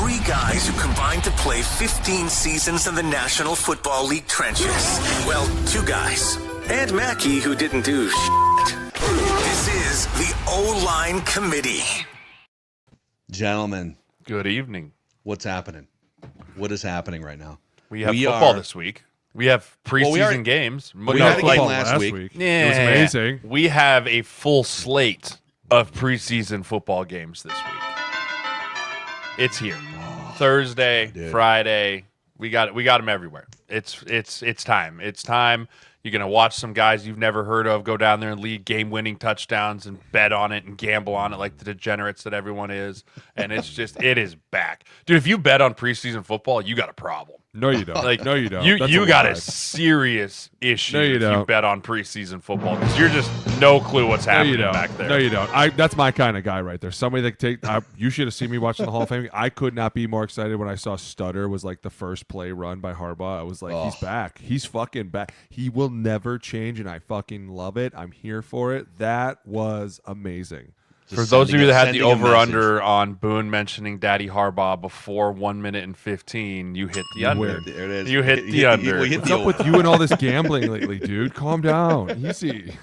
Three guys who combined to play 15 seasons in the National Football League trenches. Well, two guys. And Mackey, who didn't do shit. This is the O-Line Committee. Gentlemen. Good evening. What's happening? What is happening right now? We have football this week. We have preseason games. We had a game last week. Yeah, it was amazing. We have a full slate of preseason football games this week. It's here. Thursday, dude. Friday. We got them everywhere. It's time. It's time. You're going to watch some guys you've never heard of go down there and lead game-winning touchdowns and bet on it and gamble on it like the degenerates that everyone is. And it is back. Dude, if you bet on preseason football, you got a problem. No, you don't. Like, no, you don't. You got a serious issue if you bet on preseason football because you're just no clue what's happening back there. No, you don't. That's my kind of guy right there. Somebody that take. You should have seen me watching the Hall of Fame. I could not be more excited when I saw Stutter was like the first play run by Harbaugh. I was like, he's back. He's fucking back. He will never change, and I fucking love it. I'm here for it. That was amazing. For those of you that had the over-under on Boone mentioning Daddy Harbaugh before 1 minute and 15, you hit the under. There it is. You hit the under. What's up with you and all this gambling lately, dude? Calm down. Easy.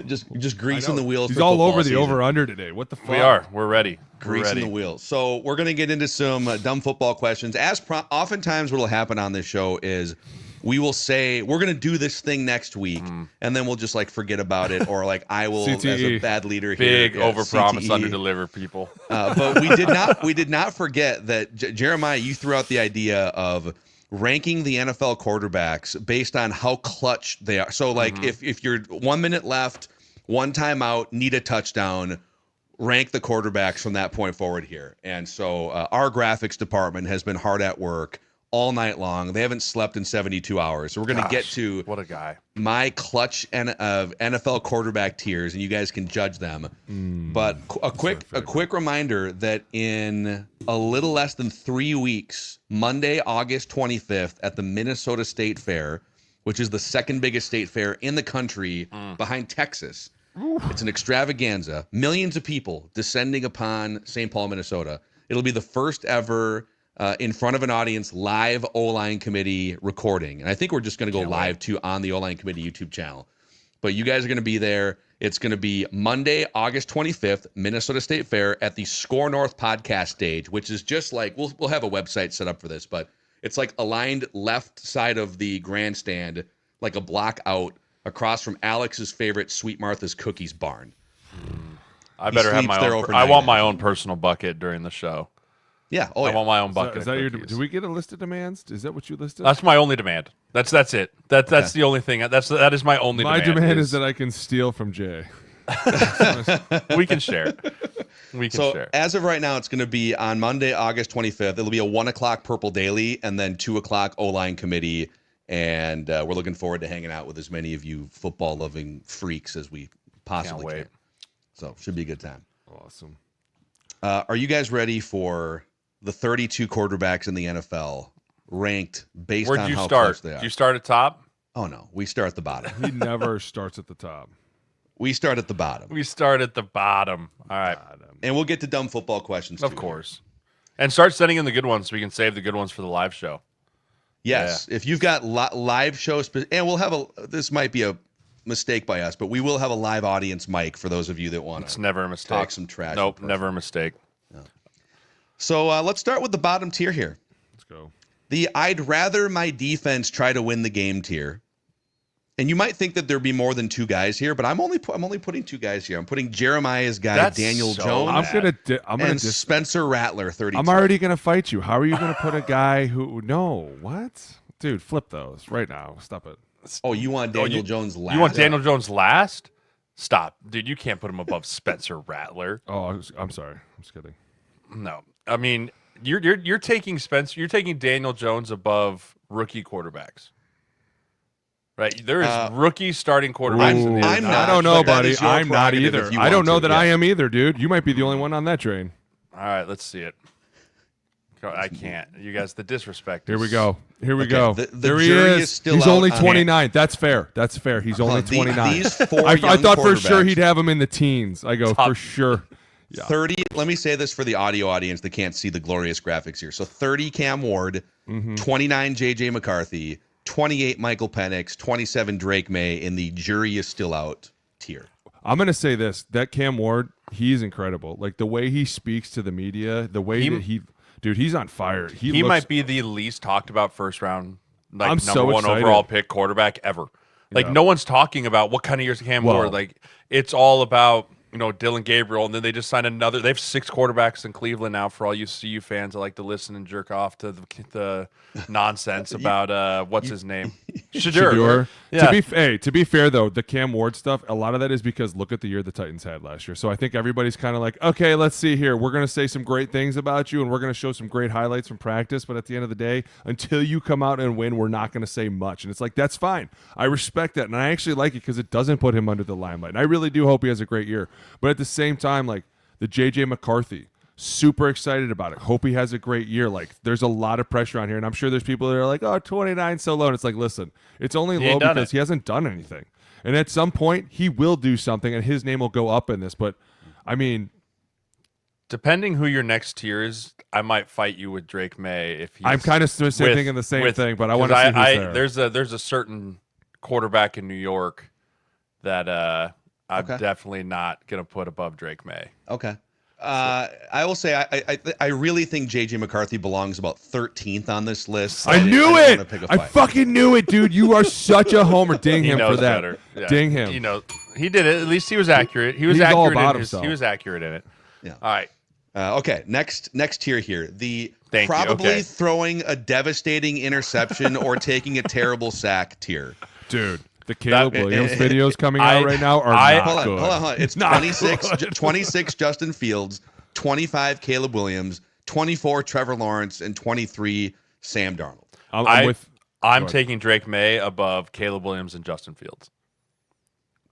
Just greasing the wheels. He's for all over the season. over-under today. What the fuck? We are. We're ready. Greasing the wheels. So we're going to get into some dumb football questions. Oftentimes what will happen on this show is we will say we're going to do this thing next week, and then we'll just like forget about it, or like I will, as a bad leader here, big overpromise, underdeliver people. But we did not forget that Jeremiah, you threw out the idea of ranking the NFL quarterbacks based on how clutch they are. So like if you're 1 minute left, one timeout, need a touchdown, rank the quarterbacks from that point forward here. And so our graphics department has been hard at work all night long. They haven't slept in 72 hours. So we're going to get to what a guy. My clutch of NFL quarterback tiers, and you guys can judge them. But a quick reminder that in a little less than 3 weeks, Monday, August 25th, at the Minnesota State Fair, which is the second biggest state fair in the country behind Texas. It's an extravaganza. Millions of people descending upon St. Paul, Minnesota. It'll be the first ever in front of an audience live O-Line Committee recording. And I think we're just going to go live too on the O-Line Committee YouTube channel. But you guys are going to be there. It's going to be Monday, August 25th, Minnesota State Fair at the Score North podcast stage, which is just like, we'll have a website set up for this, but it's like aligned left side of the grandstand, like a block out across from Alex's favorite Sweet Martha's Cookies barn. I better have my own. I want my own personal bucket during the show. Yeah. I want my own bucket. Is that your? Do we get a list of demands? Is that what you listed? That's my only demand. That's it. That's the only thing. That is my only. My demand is that I can steal from Jay. We can share. We can share. As of right now, it's going to be on Monday, August 25th. It'll be a 1 o'clock Purple Daily and then 2 o'clock O-Line Committee. And we're looking forward to hanging out with as many of you football-loving freaks as we possibly can. So should be a good time. Awesome. Are you guys ready for the 32 quarterbacks in the NFL ranked based on how close they are? Did you start at top? Oh, no. We start at the bottom. He never starts at the top. We start at the bottom. We start at the bottom. All right. And we'll get to dumb football questions, too. Of course. And start sending in the good ones so we can save the good ones for the live show. Yes. Yeah. If you've got live shows, and we'll have this might be a mistake by us, but we will have a live audience mic for those of you that want to. It's never a mistake. Talk some trash. Nope, never a mistake. Yeah. So let's start with the bottom tier here. Let's go. The I'd rather my defense try to win the game tier. And you might think that there'd be more than two guys here, but I'm only putting two guys here. I'm putting Jeremiah's guy, Daniel Jones. I'm gonna Spencer Rattler, 32. I'm already gonna fight you. How are you gonna put a guy who? No, what, dude? Flip those right now. Stop it. Oh, you want Daniel Jones last? You want Daniel Jones last? Stop, dude. You can't put him above Spencer Rattler. Oh, I'm sorry. I'm just kidding. No, I mean you're taking Spencer. You're taking Daniel Jones above rookie quarterbacks. Right, there is rookie starting quarterbacks in the I'm NFL. not. I don't know, buddy. I'm I'm not either. I don't know that I am either, dude. You might be the only one on that train. All right, let's see it. I can't. You guys, the disrespect. Here we go. Here we go. The he jury is. is still He's out only on 29. That's fair. That's fair. He's only 29. These four I young thought for sure quarterbacks- he'd have him in the teens. I go for sure. Yeah. 30. Let me say this for the audio audience that can't see the glorious graphics here. So 30 Cam Ward, 29 JJ McCarthy, 28 Michael Penix, 27 Drake May in the jury is still out tier. I'm going to say this, that Cam Ward, he's incredible. Like the way he speaks to the media, the way that he's on fire. He might be the least talked about first round, like I'm number so one excited. overall pick quarterback ever. Like no one's talking about what kind of years Cam Well- Ward. Like it's all about Dylan Gabriel, and then they just signed another. They have 6 quarterbacks in Cleveland now. For all you CU fans that like to listen and jerk off to the nonsense about what's his name, Shador. Yeah. To be fair though, the Cam Ward stuff, a lot of that is because look at the year the Titans had last year. So I think everybody's kind of like, okay, let's see here. We're going to say some great things about you, and we're going to show some great highlights from practice. But at the end of the day, until you come out and win, we're not going to say much. And it's like that's fine. I respect that, and I actually like it because it doesn't put him under the limelight. And I really do hope he has a great year. But at the same time, like the JJ McCarthy. Super excited about it. Hope he has a great year. Like, there's a lot of pressure on here, and I'm sure there's people that are like, "Oh, 29 so low." And it's like, listen, it's only low because he hasn't done anything. And at some point, he will do something, and his name will go up in this. But I mean, depending who your next tier is, I might fight you with Drake May if he's. I'm kind of thinking the same thing, but I want to see who's there. There's a certain quarterback in New York that I'm definitely not gonna put above Drake May. Okay. I will say I really think JJ McCarthy belongs about 13th on this list. I knew it. I fucking knew it, dude. You are such a homer. Ding him for that. Better. Yeah. Ding him. He did it. At least he was accurate. He's all about himself. He was accurate in it. Yeah. All right. Okay. Next tier here. Probably throwing a devastating interception or taking a terrible sack tier. Dude. The Caleb Williams videos coming out right now are not good. Hold on. It's 26 Justin Fields, 25 Caleb Williams, 24 Trevor Lawrence, and 23 Sam Darnold. I'm taking Drake May above Caleb Williams and Justin Fields.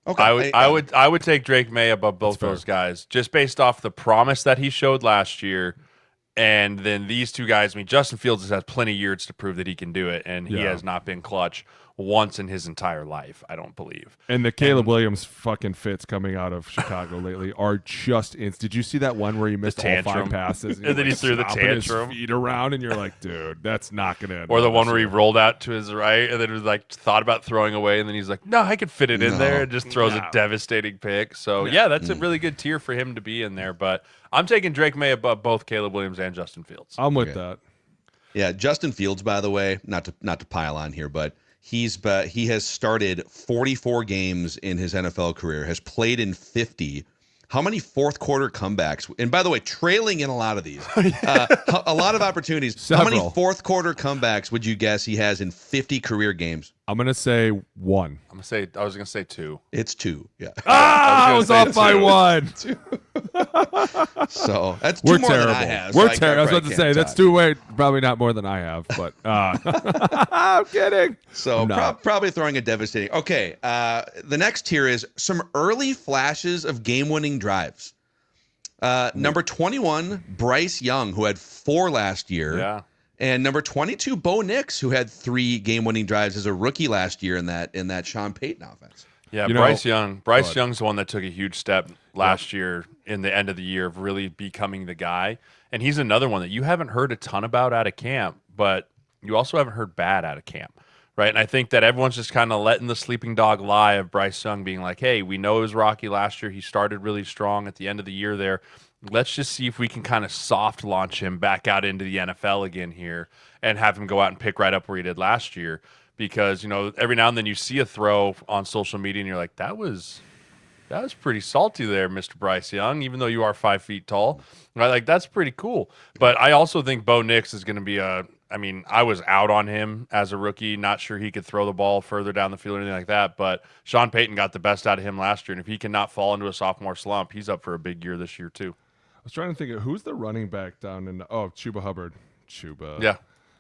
Okay. I would take Drake May above both those guys just based off the promise that he showed last year. And then these two guys, I mean, Justin Fields has had plenty of years to prove that he can do it, and he has not been clutch once in his entire life, I don't believe. And the Caleb Williams fucking fits coming out of Chicago lately are just Did you see that one where he missed all 5 passes? And then he threw the tantrum. His feet around, and you're like, dude, that's not going to end. Or the one where he rolled out to his right, and then was like thought about throwing away, and then he's like, no, I could fit it in there, and just throws a devastating pick. So, that's a really good tier for him to be in there. But I'm taking Drake May above both Caleb Williams and Justin Fields. I'm with that. Yeah, Justin Fields, by the way, not to pile on here, but he has started 44 games in his NFL career, has played in 50. How many fourth quarter comebacks? And by the way, trailing in a lot of these, a lot of opportunities. Several. How many fourth quarter comebacks would you guess he has in 50 career games? I'm gonna say 1. I was gonna say 2. It's 2. Yeah. I was off by 1. So that's 2 We're more terrible. than I have. We're so terrible. I was about to say that's 2 way. Probably not more than I have, but I'm kidding. So probably throwing a devastating. Okay. The next tier is some early flashes of game-winning drives. Number 21, Bryce Young, who had 4 last year. Yeah. And number 22, Bo Nix, who had 3 game-winning drives as a rookie last year in that Sean Payton offense. Yeah, Bryce Young's the one that took a huge step last year in the end of the year of really becoming the guy. And he's another one that you haven't heard a ton about out of camp, but you also haven't heard bad out of camp, right? And I think that everyone's just kind of letting the sleeping dog lie of Bryce Young being like, hey, we know it was rocky last year. He started really strong at the end of the year there. Let's just see if we can kind of soft launch him back out into the NFL again here and have him go out and pick right up where he did last year. Because, every now and then you see a throw on social media and you're like, that was pretty salty there, Mr. Bryce Young, even though you are 5 feet tall. Right? Like, that's pretty cool. But I also think Bo Nix is going to be I was out on him as a rookie, not sure he could throw the ball further down the field or anything like that. But Sean Payton got the best out of him last year. And if he cannot fall into a sophomore slump, he's up for a big year this year too. I was trying to think of who's the running back down in Chuba Hubbard. Yeah.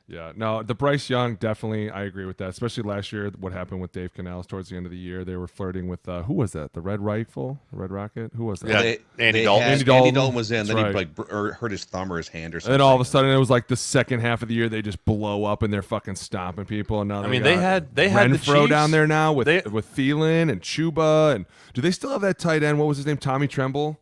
Yeah, no, the Bryce Young, definitely, I agree with that. Especially last year, what happened with Dave Canales towards the end of the year. They were flirting with, who was that? The Red Rifle? The Red Rocket? Who was that? Yeah, Andy Dalton. Andy Dalton was in. Then he hurt his thumb or his hand or something. And then all of a sudden, it was like the second half of the year, they just blow up and they're fucking stomping people. And now they had the Renfro Chiefs down there now with Thielen and Chuba. And do they still have that tight end? What was his name? Tommy Tremble?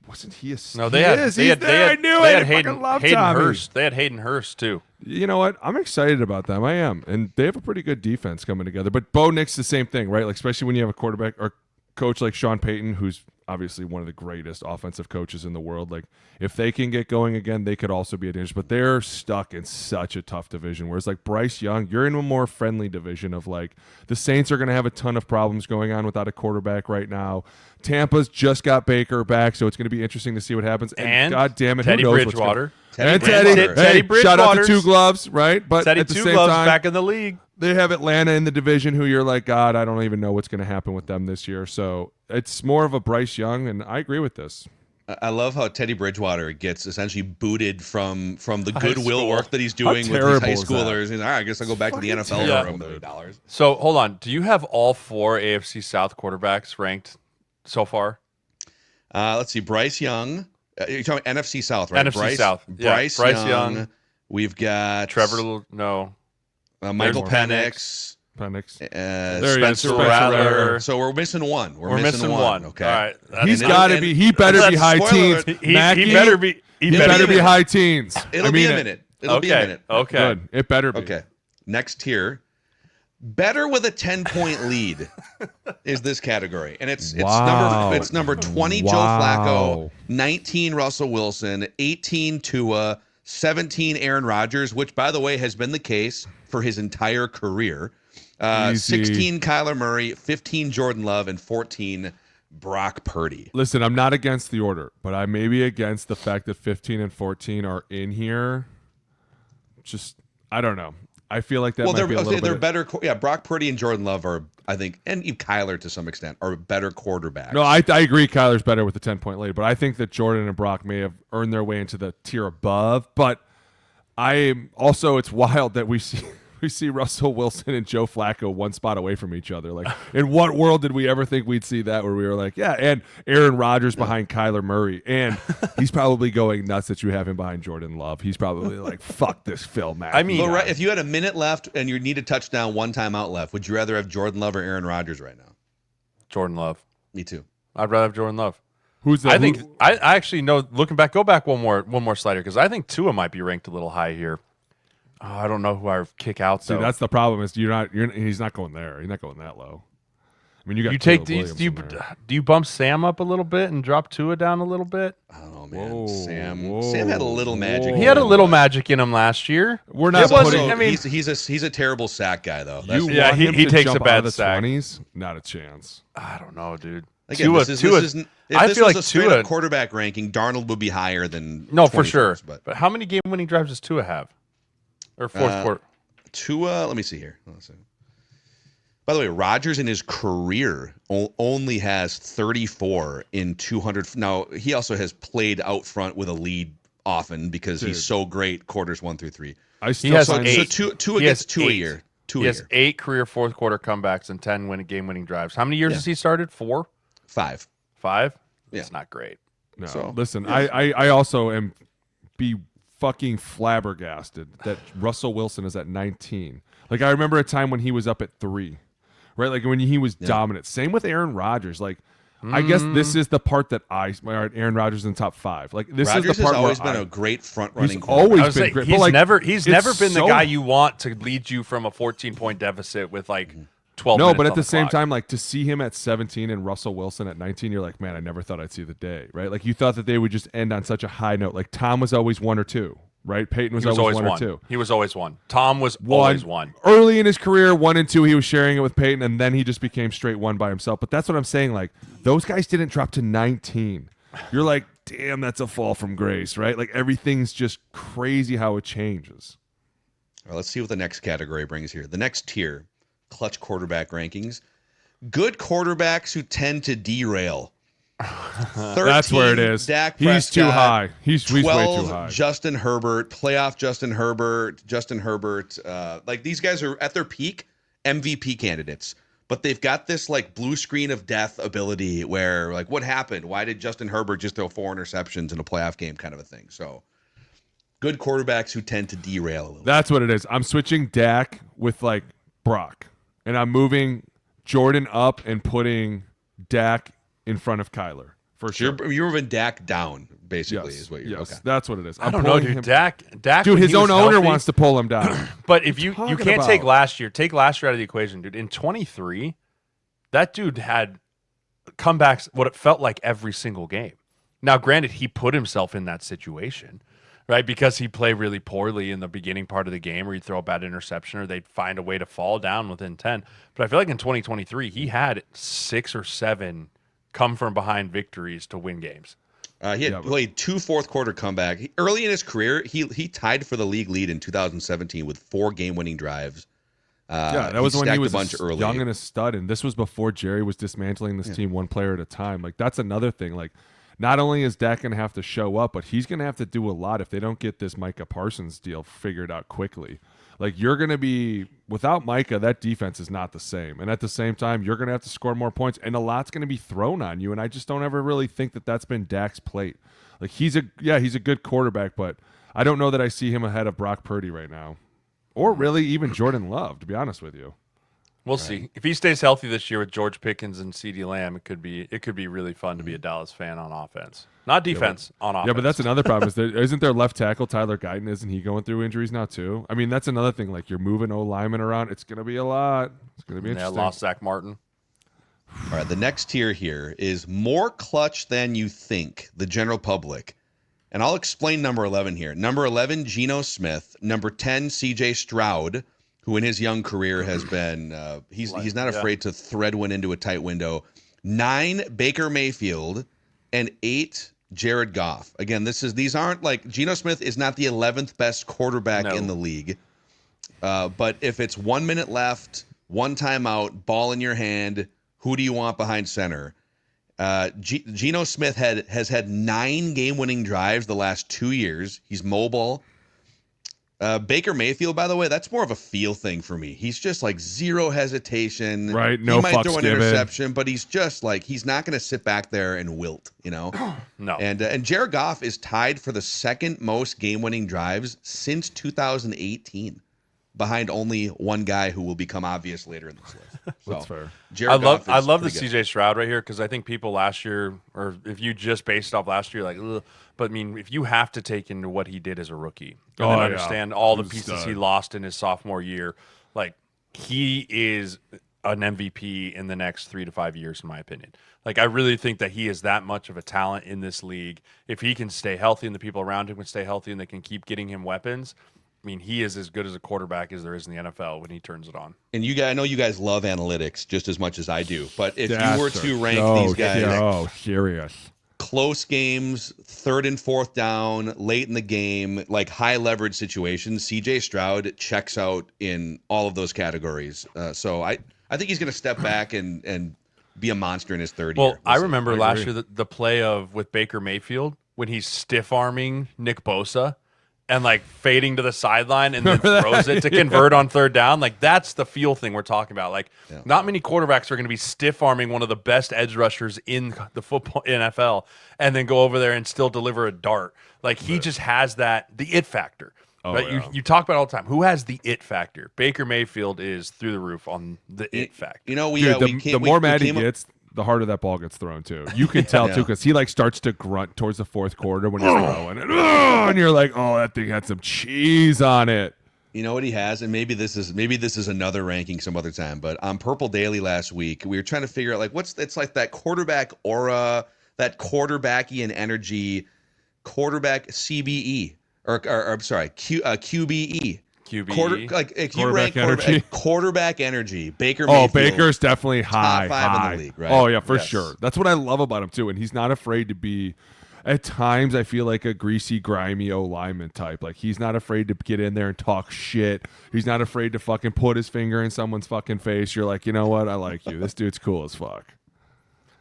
wasn't he a? No, they had. I knew it. I fucking love Hayden Tommy. Hurst. They had Hayden Hurst too. You know what? I'm excited about them. I am, and they have a pretty good defense coming together. But Bo Nix, the same thing, right? Like especially when you have a quarterback or coach like Sean Payton, who's obviously one of the greatest offensive coaches in the world. Like if they can get going again, they could also be a danger. But they're stuck in such a tough division. Whereas like Bryce Young, you're in a more friendly division of like the Saints are going to have a ton of problems going on without a quarterback right now. Tampa's just got Baker back, so it's going to be interesting to see what happens. And God damn it, Teddy who knows Bridgewater. Teddy Bridgewater. Shout out to Two Gloves, right? But Teddy at the Two same Gloves time, back in the league. they have Atlanta in the division who you're like, God, I don't even know what's going to happen with them this year. So it's more of a Bryce Young, and I agree with this. I love how Teddy Bridgewater gets essentially booted from the High goodwill school. work that he's doing with these terrible high is that? schoolers. He's like, all right, I guess I'll go back to the NFL for $1 million. So hold on. Do you have all 4 AFC South quarterbacks ranked so far? Let's see. Bryce Young. You're talking NFC South, right? NFC South. Yeah. Bryce Young. We've got Trevor. No. Michael Penix. Penix. Spencer Rattler. So we're missing one. We're missing one. Okay. All right. He's got to be. He better be high teens. He better be. He better be high teens. It'll be a minute. It'll be a minute. Okay. Good. It better be. Okay. Next tier. Better with a 10-point lead is this category. And it's number 20, Joe Flacco, 19, Russell Wilson, 18, Tua, 17, Aaron Rodgers, which, by the way, has been the case for his entire career. 16, Kyler Murray, 15, Jordan Love, and 14, Brock Purdy. Listen, I'm not against the order, but I may be against the fact that 15 and 14 are in here. Just, I don't know. I feel like that might be a little they're better. Yeah, Brock Purdy and Jordan Love are, I think, and Kyler to some extent, are better quarterbacks. No, I agree Kyler's better with the 10-point lead, but I think that Jordan and Brock may have earned their way into the tier above. But it's wild that we see Russell Wilson and Joe Flacco one spot away from each other. Like, in what world did we ever think we'd see that where we were like, yeah, and Aaron Rodgers behind Kyler Murray. And he's probably going nuts that you have him behind Jordan Love. He's probably like, fuck this Phil Mackey. I mean, if you had a minute left and you need a touchdown, one timeout left, would you rather have Jordan Love or Aaron Rodgers right now? Jordan Love. Me too. I'd rather have Jordan Love. Who's that? I actually know, looking back, go back one more slide here, because I think Tua might be ranked a little high here. Oh, I don't know who I would kick out. See, that's the problem. Is he's not going there. He's not going that low. I mean, you take these. Do you bump Sam up a little bit and drop Tua down a little bit? I don't know, man. Sam had a little magic. He had a little magic in him last year. We're not putting. I mean, he's a terrible sack guy though. He takes a bad sack. 20s? Not a chance. I don't know, dude. Again, Tua, if this was a straight-up quarterback ranking, Darnold would be higher than for sure. But how many game-winning drives does Tua have? Or fourth quarter. Tua, let me see here. By the way, Rodgers in his career only has 34 in 200. Now, he also has played out front with a lead often because he's so great quarters 1 through 3. He has 8. So Tua gets 2 a year. He has 8 career fourth quarter comebacks and 10 game-winning drives. How many years has he started? 4? 5. 5? Yeah. It's not great. No, listen, I also am fucking flabbergasted that Russell Wilson is at 19. Like, I remember a time when he was up at 3, right? Like when he was dominant. Same with Aaron Rodgers. Like, I guess this is the part that Aaron Rodgers in the top 5. Like, this Rodgers is the part has always where been a great front running. He's always been great. He's never been the guy you want to lead you from a 14-point deficit with like 12 minutes. No, but at the same clock. time, like, to see him at 17 and Russell Wilson at 19, you're like, man, I never thought I'd see the day, right? Like, you thought that they would just end on such a high note. Like, Tom was always 1 or 2. Right, Peyton was always 1 or 2. He was always 1. Tom was always 1. Early in his career, 1 and 2, he was sharing it with Peyton, and then he just became straight 1 by himself. But that's what I'm saying. Like, those guys didn't drop to 19. You're like, damn, that's a fall from grace, right? Like, everything's just crazy how it changes. All right, let's see what the next category brings here. The next tier, clutch quarterback rankings. Good quarterbacks who tend to derail. 13, that's where it is. Dak he's Prescott, too high. He's 12, way too high. Justin Herbert, playoff Justin Herbert. Like, these guys are at their peak MVP candidates, but they've got this like blue screen of death ability where, like, what happened? Why did Justin Herbert just throw 4 interceptions in a playoff game, kind of a thing? So, good quarterbacks who tend to derail a little. That's what it is. I'm switching Dak with like Brock, and I'm moving Jordan up and putting Dak in front of Kyler for sure. You're moving Dak down, basically, Yes, is what you're. yes, Okay. that's what it is. I don't know, dude. Dak, dude, when his he own was owner healthy- wants to pull him down. But if you can't take about? last year out of the equation, dude. In 23, that dude had comebacks what it felt like every single game. Now, granted, he put himself in that situation, right? Because he played really poorly in the beginning part of the game, or he'd throw a bad interception, or they'd find a way to fall down within 10. But I feel like in 2023, he had 6 or 7 come from behind victories to win games. He had played 2 fourth-quarter comeback. Early in his career, he tied for the league lead in 2017 with 4 game-winning drives. That was when he was early. young and a stud, and this was before Jerry was dismantling this team one player at a time. Like, that's another thing. Like, not only is Dak going to have to show up, but he's going to have to do a lot if they don't get this Micah Parsons deal figured out quickly. Like, you're going to be – without Micah, that defense is not the same. And at the same time, you're going to have to score more points, and a lot's going to be thrown on you. And I just don't ever really think that that's been Dak's plate. Like, he's a good quarterback, but I don't know that I see him ahead of Brock Purdy right now. Or really even Jordan Love, to be honest with you. We'll see. If he stays healthy this year with George Pickens and CeeDee Lamb, it could be really fun to be a Dallas fan on offense. Not defense, on offense. Yeah, but that's another problem. Isn't their left tackle, Tyler Guyton, isn't he going through injuries now too? I mean, that's another thing. Like, you're moving O-linemen around. It's going to be a lot. It's going to be interesting. Lost Zach Martin. All right, the next tier here is more clutch than you think, the general public. And I'll explain number 11 here. Number 11, Geno Smith. Number 10, C.J. Stroud, who in his young career has been he's not afraid to thread one into a tight window. 9, Baker Mayfield, and 8, Jared Goff. Again, these aren't like Geno Smith is not the 11th best quarterback in the league. But if it's 1 minute left, 1 timeout, ball in your hand, who do you want behind center? Geno Smith has had 9 game-winning drives the last 2 years. He's mobile. Baker Mayfield, by the way, that's more of a feel thing for me. He's just like zero hesitation. Right, no he might fucks throw an given. interception, but he's just like he's not going to sit back there and wilt, you know. No. And Jared Goff is tied for the second most game-winning drives since 2018, behind only one guy who will become obvious later in this list. So, That's fair. I love the CJ Stroud right here because I think people last year, or if you just based off last year, like, ugh. But I mean, if you have to take into what he did as a rookie and then understand all the pieces he lost in his sophomore year, like, he is an MVP in the next 3 to 5 years, in my opinion. Like, I really think that he is that much of a talent in this league. If he can stay healthy and the people around him can stay healthy and they can keep getting him weapons, I mean, he is as good as a quarterback as there is in the NFL when he turns it on. And I know you guys love analytics just as much as I do, but if you were to rank these guys, serious. Close games, 3rd and 4th down, late in the game, like high leverage situations, CJ Stroud checks out in all of those categories. So I think he's going to step back and be a monster in his third year. Well, I remember last year the play with Baker Mayfield when he's stiff arming Nick Bosa and like fading to the sideline and then throws it to convert on 3rd down. Like, that's the feel thing we're talking about. Like, not many quarterbacks are going to be stiff arming one of the best edge rushers in the football NFL and then go over there and still deliver a dart. Like, he just has the it factor. Right? Yeah. You talk about it all the time. Who has the it factor? Baker Mayfield is through the roof on the it factor. You know, the more mad he gets, the harder that ball gets thrown too. You can tell too, because he like starts to grunt towards the 4th quarter when he's throwing it, and you're like, oh, that thing had some cheese on it. You know what he has, and maybe this is another ranking some other time. But on Purple Daily last week, we were trying to figure out like it's like that quarterback aura, that quarterbackian energy, quarterback CBE or I'm sorry, QBE. If you rank quarterback energy, Baker Mayfield. Baker's definitely high. Top 5 in the league, right? Oh, yeah, for sure. That's what I love about him, too. And he's not afraid to be, at times, I feel like a greasy, grimy O-lineman type. Like, he's not afraid to get in there and talk shit. He's not afraid to fucking put his finger in someone's fucking face. You're like, you know what? I like you. This dude's cool as fuck.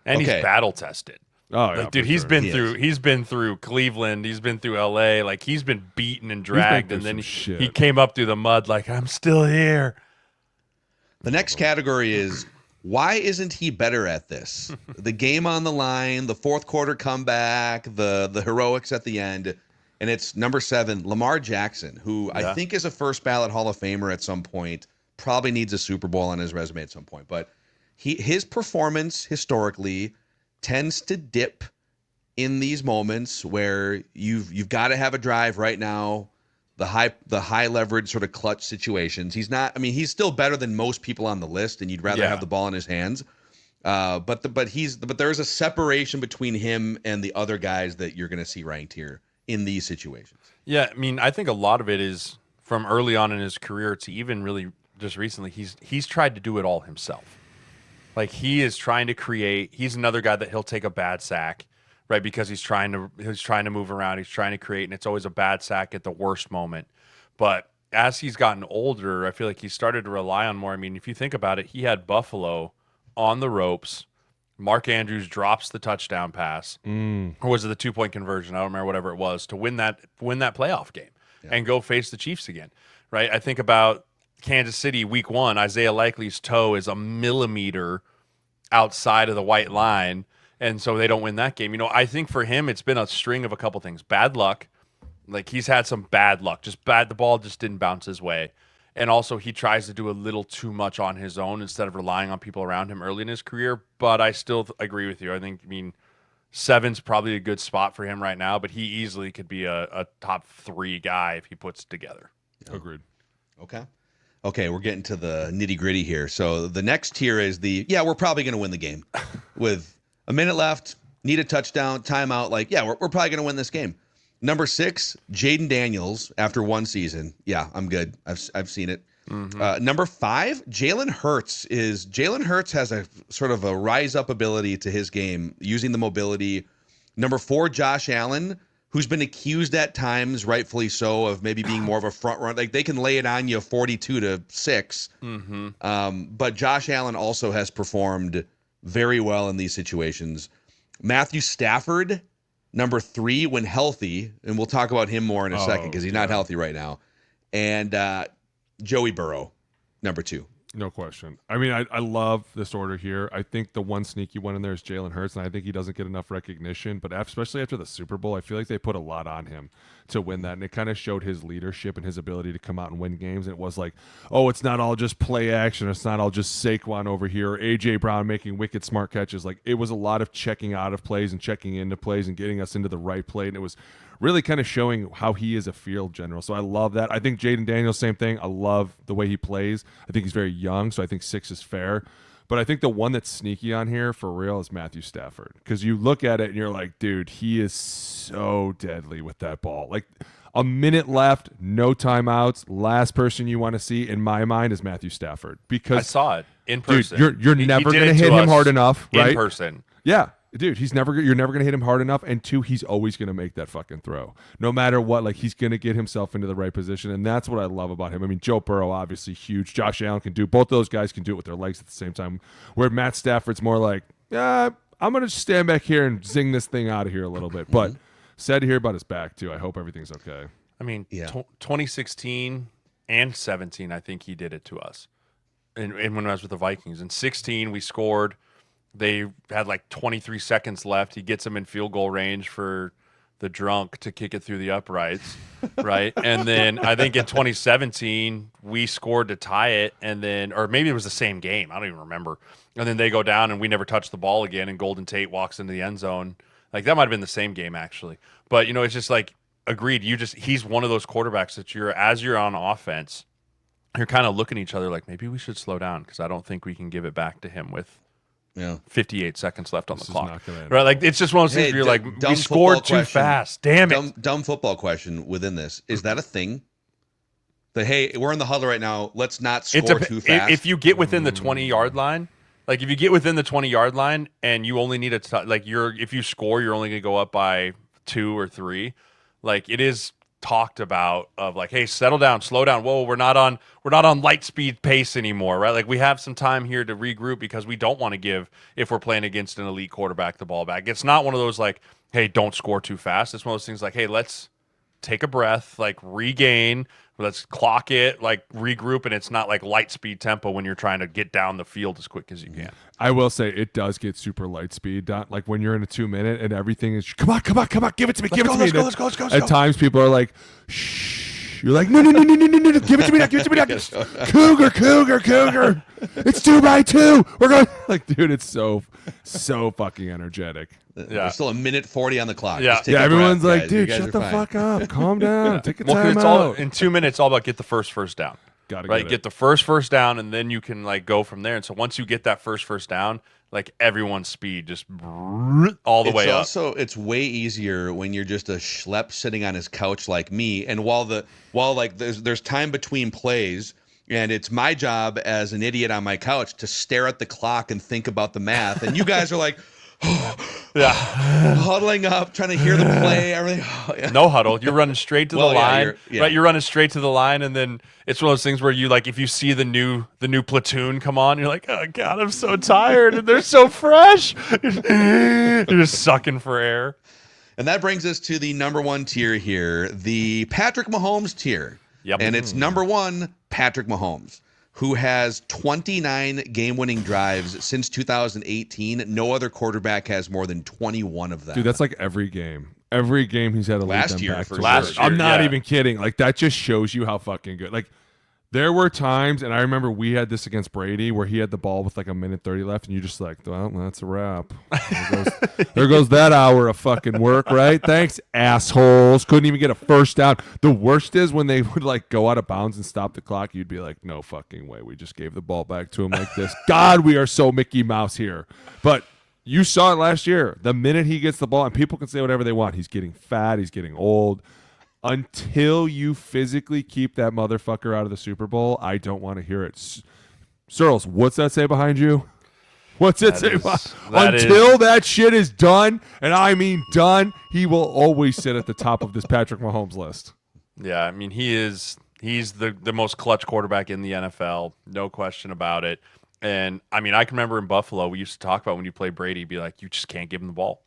And he's battle tested. Oh, yeah, like, dude, he's been through Cleveland, he's been through LA, like he's been beaten and dragged, and then he came up through the mud like, I'm still here. The next category is, why isn't he better at this? The game on the line, the 4th quarter comeback, the heroics at the end, and it's number 7, Lamar Jackson, who I think is a first ballot Hall of Famer at some point, probably needs a Super Bowl on his resume at some point, but his performance historically tends to dip in these moments where you've got to have a drive right now, the high leverage sort of clutch situations. He's not. I mean, he's still better than most people on the list, and you'd rather have the ball in his hands. But there is a separation between him and the other guys that you're going to see ranked here in these situations. Yeah, I mean, I think a lot of it is from early on in his career to even really just recently. He's tried to do it all himself. Like, he is trying to create. He's another guy that he'll take a bad sack, right? Because he's trying to move around. He's trying to create, and it's always a bad sack at the worst moment. But as he's gotten older, I feel like he started to rely on more. I mean, if you think about it, he had Buffalo on the ropes. Mark Andrews drops the touchdown pass, or was it the 2-point conversion? I don't remember, whatever it was, to win that playoff game and go face the Chiefs again, right? I think about Kansas City week 1. Isaiah Likely's toe is a millimeter outside of the white line, and so they don't win that game. You know, I think for him, it's been a string of a couple things. Bad luck. Like, he's had some bad luck. The ball just didn't bounce his way. And also, he tries to do a little too much on his own instead of relying on people around him early in his career. But I still agree with you. I mean, 7's probably a good spot for him right now, but he easily could be a top 3 guy if he puts it together. Yeah. Agreed. Okay, we're getting to the nitty-gritty here. So the next tier is we're probably going to win the game. With a minute left, need a touchdown, timeout. We're probably going to win this game. Number 6, Jaden Daniels after 1 season. Yeah, I'm good. I've seen it. Mm-hmm. Number 5, Jalen Hurts. Jalen Hurts has a sort of a rise-up ability to his game, using the mobility. Number 4, Josh Allen, who's been accused at times, rightfully so, of maybe being more of a front run. Like, they can lay it on you 42-6. Mm-hmm. But Josh Allen also has performed very well in these situations. Matthew Stafford, number 3, when healthy, and we'll talk about him more in a second because he's not healthy right now. And Joey Burrow, number 2. No question. I mean, I love this order here. I think the one sneaky one in there is Jalen Hurts, and I think he doesn't get enough recognition. But especially after the Super Bowl, I feel like they put a lot on him to win that, and it kind of showed his leadership and his ability to come out and win games. And it was like, oh, it's not all just play action. It's not all just Saquon over here or A.J. Brown making wicked smart catches. Like, it was a lot of checking out of plays and checking into plays and getting us into the right play, and it was really kind of showing how he is a field general. So I love that. I think Jaden Daniels, same thing. I love the way he plays. I think he's very young, so I think 6 is fair. But I think the one that's sneaky on here for real is Matthew Stafford. Because you look at it and you're like, dude, he is so deadly with that ball. Like, a minute left, no timeouts. Last person you want to see, in my mind, is Matthew Stafford. Because I saw it in person. Dude, you're never going to hit him hard enough, right? In person. Yeah. Dude, you're never going to hit him hard enough, and 2, he's always going to make that fucking throw. No matter what, like, he's going to get himself into the right position, and that's what I love about him. I mean, Joe Burrow, obviously huge. Josh Allen can do. Both those guys can do it with their legs at the same time, where Matt Stafford's more like, I'm going to stand back here and zing this thing out of here a little bit. But sad to hear about his back, too. I hope everything's okay. I mean, 2016 and 17, I think he did it to us. And when I was with the Vikings. In 16, we scored. They had like 23 seconds left. He gets them in field goal range for the drunk to kick it through the uprights, right? And then I think in 2017, we scored to tie it, and then, or maybe it was the same game. I don't even remember. And then they go down, and we never touch the ball again, and Golden Tate walks into the end zone. Like, that might have been the same game, actually. But, you know, it's just like, agreed. He's one of those quarterbacks that as you're on offense, you're kind of looking at each other like, maybe we should slow down because I don't think we can give it back to him with 58 seconds left on the clock. Right? Like, it's just one of those things where you're like, we scored too fast. Damn it. Dumb football question within this. Is that a thing? That, hey, we're in the huddle right now. Let's not score too fast. If you get within the 20-yard line, like, if you get within the 20-yard line and you only need if you score, you're only going to go up by 2 or 3. Like, it is talked about of like, hey, settle down, slow down. Whoa, we're not on light speed pace anymore, right? Like, we have some time here to regroup because we don't want to give, if we're playing against an elite quarterback, the ball back. It's not one of those like, hey, don't score too fast. It's one of those things like, hey, let's take a breath, like, regain, let's clock it, like, regroup, and it's not like light speed tempo when you're trying to get down the field as quick as you can. I will say it does get super light speed. Like, when you're in a 2-minute and everything is, come on, give it to me, Let's go. At times people are like, shh, You're like, no, give it to me now, Cougar. It's 2x2. We're going like, dude, it's so fucking energetic. There's still a minute 40 on the clock. Yeah. Everyone's breath, like, guys. dude, You guys shut are the fine. fuck up. Calm down. Take a 'cause time it's all out. in 2 minutes. It's all about get the first down. Gotta Right, get the first down, and then you can like go from there. And so once you get that first down, like everyone's speed just all the way up. It's way easier when you're just a schlep sitting on his couch like me. And while like there's time between plays, and it's my job as an idiot on my couch to stare at the clock and think about the math. And you guys are like, huddling up, trying to hear the play, everything. No huddle. You're running straight to the line. Yeah. Right, you're running straight to the line, and then it's one of those things where you like if you see the new platoon come on, you're like, oh god, I'm so tired, and they're so fresh. You're just sucking for air. And that brings us to the number one tier here, the Patrick Mahomes tier. Yep. And it's number one, Patrick Mahomes, who has 29 game-winning drives since 2018. No other quarterback has more than 21 of them. Dude, that's like every game. Every game he's had to lead them back to last year. I'm not Yeah. even kidding. Like that just shows you how fucking good. Like there were times, and I remember we had this against Brady where he had the ball with like a minute 30 left, and you just like, well, that's a wrap. There goes that hour of fucking work, right? Thanks, assholes. Couldn't even get a first down. The worst is when they would like go out of bounds and stop the clock. You'd be like, no fucking way. We just gave the ball back to him like this. God, we are so Mickey Mouse here. But you saw it last year. The minute he gets the ball, and people can say whatever they want, he's getting fat, he's getting old. Until you physically keep that motherfucker out of the Super Bowl, I don't want to hear it. Sirles, what's that say behind you? What's it say? Until that shit is done, and I mean done, he will always sit at the top of this Patrick Mahomes list. Yeah, I mean he's the most clutch quarterback in the NFL, no question about it. And I mean, I can remember in Buffalo, we used to talk about when you play Brady, be like, you just can't give him the ball.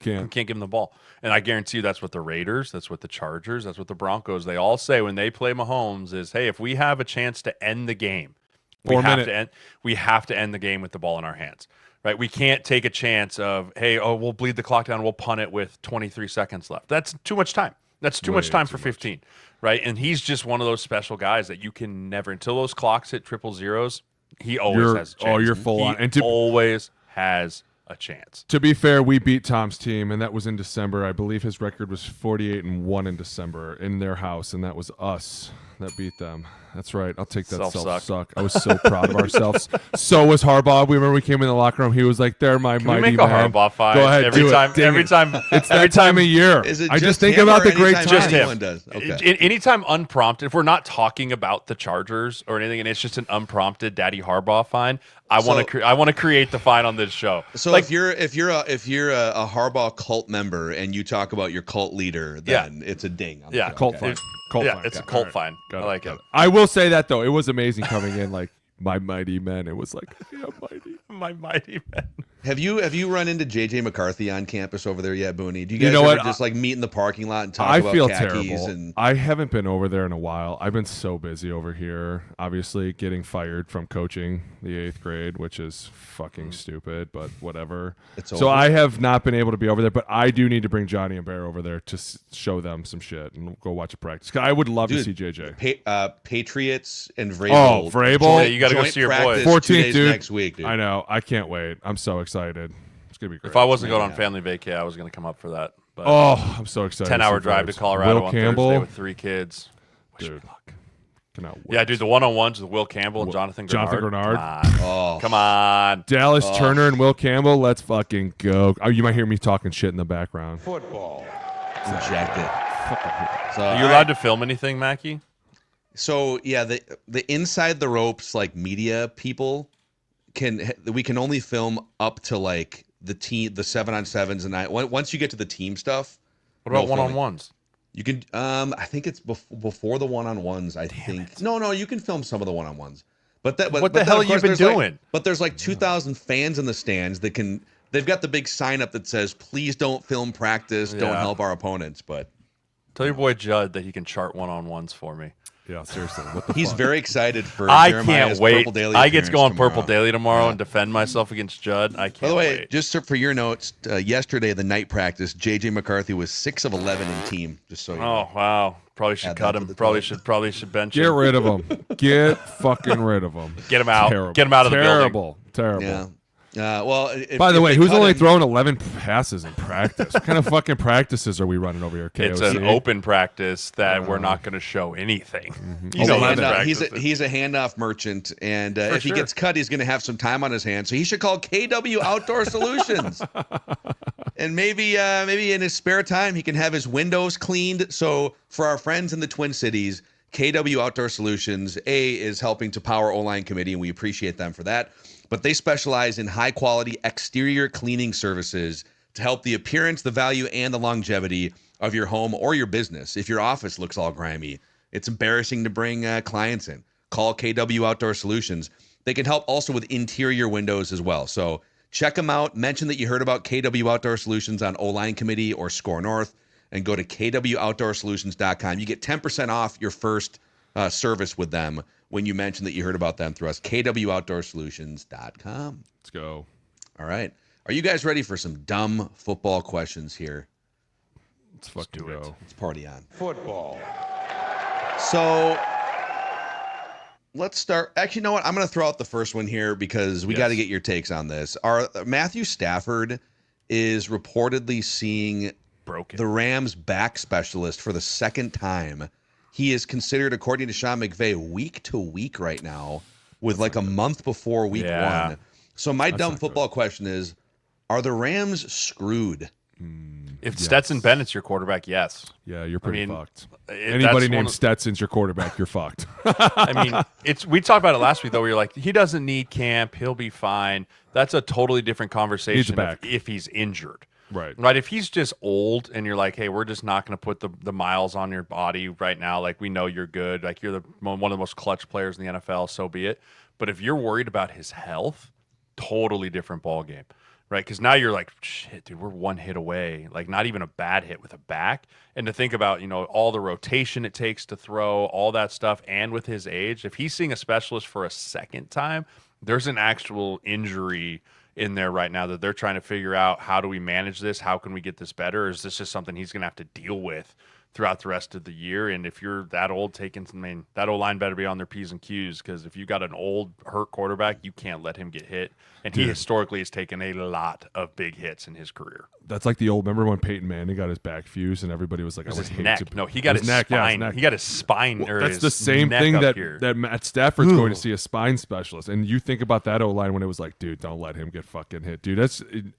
You can't give him the ball. And I guarantee you that's what the Raiders, that's what the Chargers, that's what the Broncos, they all say when they play Mahomes is, hey, if we have a chance to end the game, we have to end the game with the ball in our hands. Right? We can't take a chance of, hey, we'll bleed the clock down, we'll punt it with 23 seconds left. That's too much time. That's too much time for 15. Right? And he's just one of those special guys that you can never, until those clocks hit triple zeros, he always has a chance. Oh, you're full on. And always has a chance. To be fair, we beat Tom's team, and that was in December. I believe his record was 48-1 in December in their house, and that was us that beat them. That's right. I'll take that self-suck. I was so proud of ourselves. So was Harbaugh. We remember we came in the locker room. He was like, "They're my mighty man." We make a Harbaugh fight. Go ahead, every time. It's that time of year. Is it I just think him about or the great anytime Just anyone him. does? Okay. Anytime unprompted, if we're not talking about the Chargers or anything, and it's just an unprompted Daddy Harbaugh fine, I want to create the fine on this show. So if you're a Harbaugh cult member and you talk about your cult leader, then it's a ding. On the show. Cult fine. Cult fine. It's a cult fine. I like it. I will say that though, it was amazing coming in like my mighty men. It was like, yeah, mighty. My mighty man. Have you run into JJ McCarthy on campus over there yet, Booney? Do you guys know ever what? just like meet in the parking lot and talk I about feel khakis? terrible. And I haven't been over there in a while. I've been so busy over here. Obviously, getting fired from coaching the 8th grade, which is fucking stupid, but whatever. It's so over. I have not been able to be over there, but I do need to bring Johnny and Bear over there to show them some shit and go watch a practice. 'Cause I would love to see JJ. Patriots and Vrabel. Oh, Vrabel. Yeah, you got to go Joint see your practice boys. 14th, 2 days dude. next week, dude. I know. I can't wait. I'm so excited. It's gonna be great. If I wasn't going on family vacay, I was going to come up for that. But Oh, I'm so excited. 10-hour drive to Colorado Will on Campbell. Thursday with 3 kids. Wish me Dude. luck. Cannot wait. Yeah, dude, the one-on-ones with Will Campbell and Jonathan Grenard. Come on. Dallas Turner and Will Campbell, let's fucking go. Oh, you might hear me talking shit in the background. Inject it. So, Are you allowed to film anything, Mackey? So yeah, the inside the ropes like media people we can only film up to like the 7-on-7s, and once you get to the team stuff. What about no filming. one-on-ones? You can I think it's before the one-on-ones. I think no, you can film some of the one-on-ones. But what the hell have you been doing? But there's like 2,000 fans in the stands that can. They've got the big sign up that says, "Please don't film practice. Don't help our opponents." But Tell your boy Judd that he can chart one-on-ones for me. Yeah, seriously. What the He's fuck? very excited for I Jeremiah's can't wait. Purple Daily I get to go on appearance Purple Daily tomorrow and defend myself against Judd. I can't By the way, wait. just for your notes, yesterday, the night practice, J.J. McCarthy was 6 of 11 in team, just so you know. Oh, wow. Probably should Add cut that to him. the Probably should bench Get him. rid of him. Get fucking rid of him. Get him out. Terrible. Get him out of the building. Terrible. Yeah. Well, By the way, they who's cut only him- throwing 11 passes in practice? What kind of fucking practices are we running over here, KOC? It's an open practice that we're not going to show anything. You He's know, a those handoff- he's a practices. he's a handoff merchant, and For if he sure. gets cut, he's going to have some time on his hands. So he should call KW Outdoor Solutions, and maybe in his spare time he can have his windows cleaned. So for our friends in the Twin Cities, KW Outdoor Solutions is helping to power O-Line Committee, and we appreciate them for that. But they specialize in high-quality exterior cleaning services to help the appearance, the value, and the longevity of your home or your business. If your office looks all grimy, it's embarrassing to bring clients in. Call KW Outdoor Solutions. They can help also with interior windows as well. So check them out. Mention that you heard about KW Outdoor Solutions on O-Line Committee or Score North, and go to kwoutdoorsolutions.com. You get 10% off your first service with them when you mention that you heard about them through us. kwoutdoorsolutions.com. Let's go. All right. Are you guys ready for some dumb football questions here? Let's fucking go. Let's party on. Football. So let's start. Actually, you know what? I'm going to throw out the first one here because we got to get your takes on this. Matthew Stafford is reportedly seeing the Rams' back specialist for the second time. He is considered, according to Sean McVay, week to week right now, with like a month before week one. So my dumb football question is, are the Rams screwed? If Stetson Bennett's your quarterback, yes. Yeah, you're pretty fucked. That's Anybody named one of- Stetson's your quarterback, you're fucked. I mean, we talked about it last week, though, where you're like, he doesn't need camp. He'll be fine. That's a totally different conversation back. if he's injured. Right. If he's just old and you're like, hey, we're just not going to put the miles on your body right now. Like, we know you're good. Like, you're one of the most clutch players in the NFL, so be it. But if you're worried about his health, totally different ballgame, right? Because now you're like, shit, dude, we're one hit away. Like, not even a bad hit with a back. And to think about, all the rotation it takes to throw, all that stuff, and with his age, if he's seeing a specialist for a second time, there's an actual injury in there right now that they're trying to figure out, how do we manage this? How can we get this better? Or is this just something he's going to have to deal with throughout the rest of the year? And if you're that old, that O-line better be on their P's and Q's, because if you got an old, hurt quarterback, you can't let him get hit. And he historically has taken a lot of big hits in his career. That's like the old, remember when Peyton Manning got his back fused and everybody was like, It was I would his hate neck. to. No, he got his neck, yeah, spine. neck. He got his spine. Well, or that's his the same neck thing up that here. Matt Stafford's going to see a spine specialist. And you think about that O-line when it was like, dude, don't let him get fucking hit. Dude,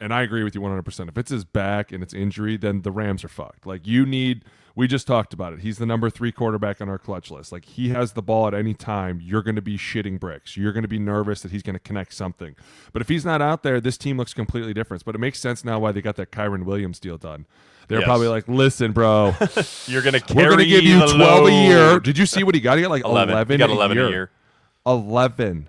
and I agree with you 100%. If it's his back and it's injury, then the Rams are fucked. Like, we just talked about it. He's the number 3 quarterback on our clutch list. Like, he has the ball at any time. You're going to be shitting bricks. You're going to be nervous that he's going to connect something. But if he's not out there, this team looks completely different. But it makes sense now why they got that Kyron Williams deal done. They're probably like, listen, bro, You're going to carry we're going to give you the 12 load. a year. Did you see what he got? He got like 11 He got 11 a year. 11.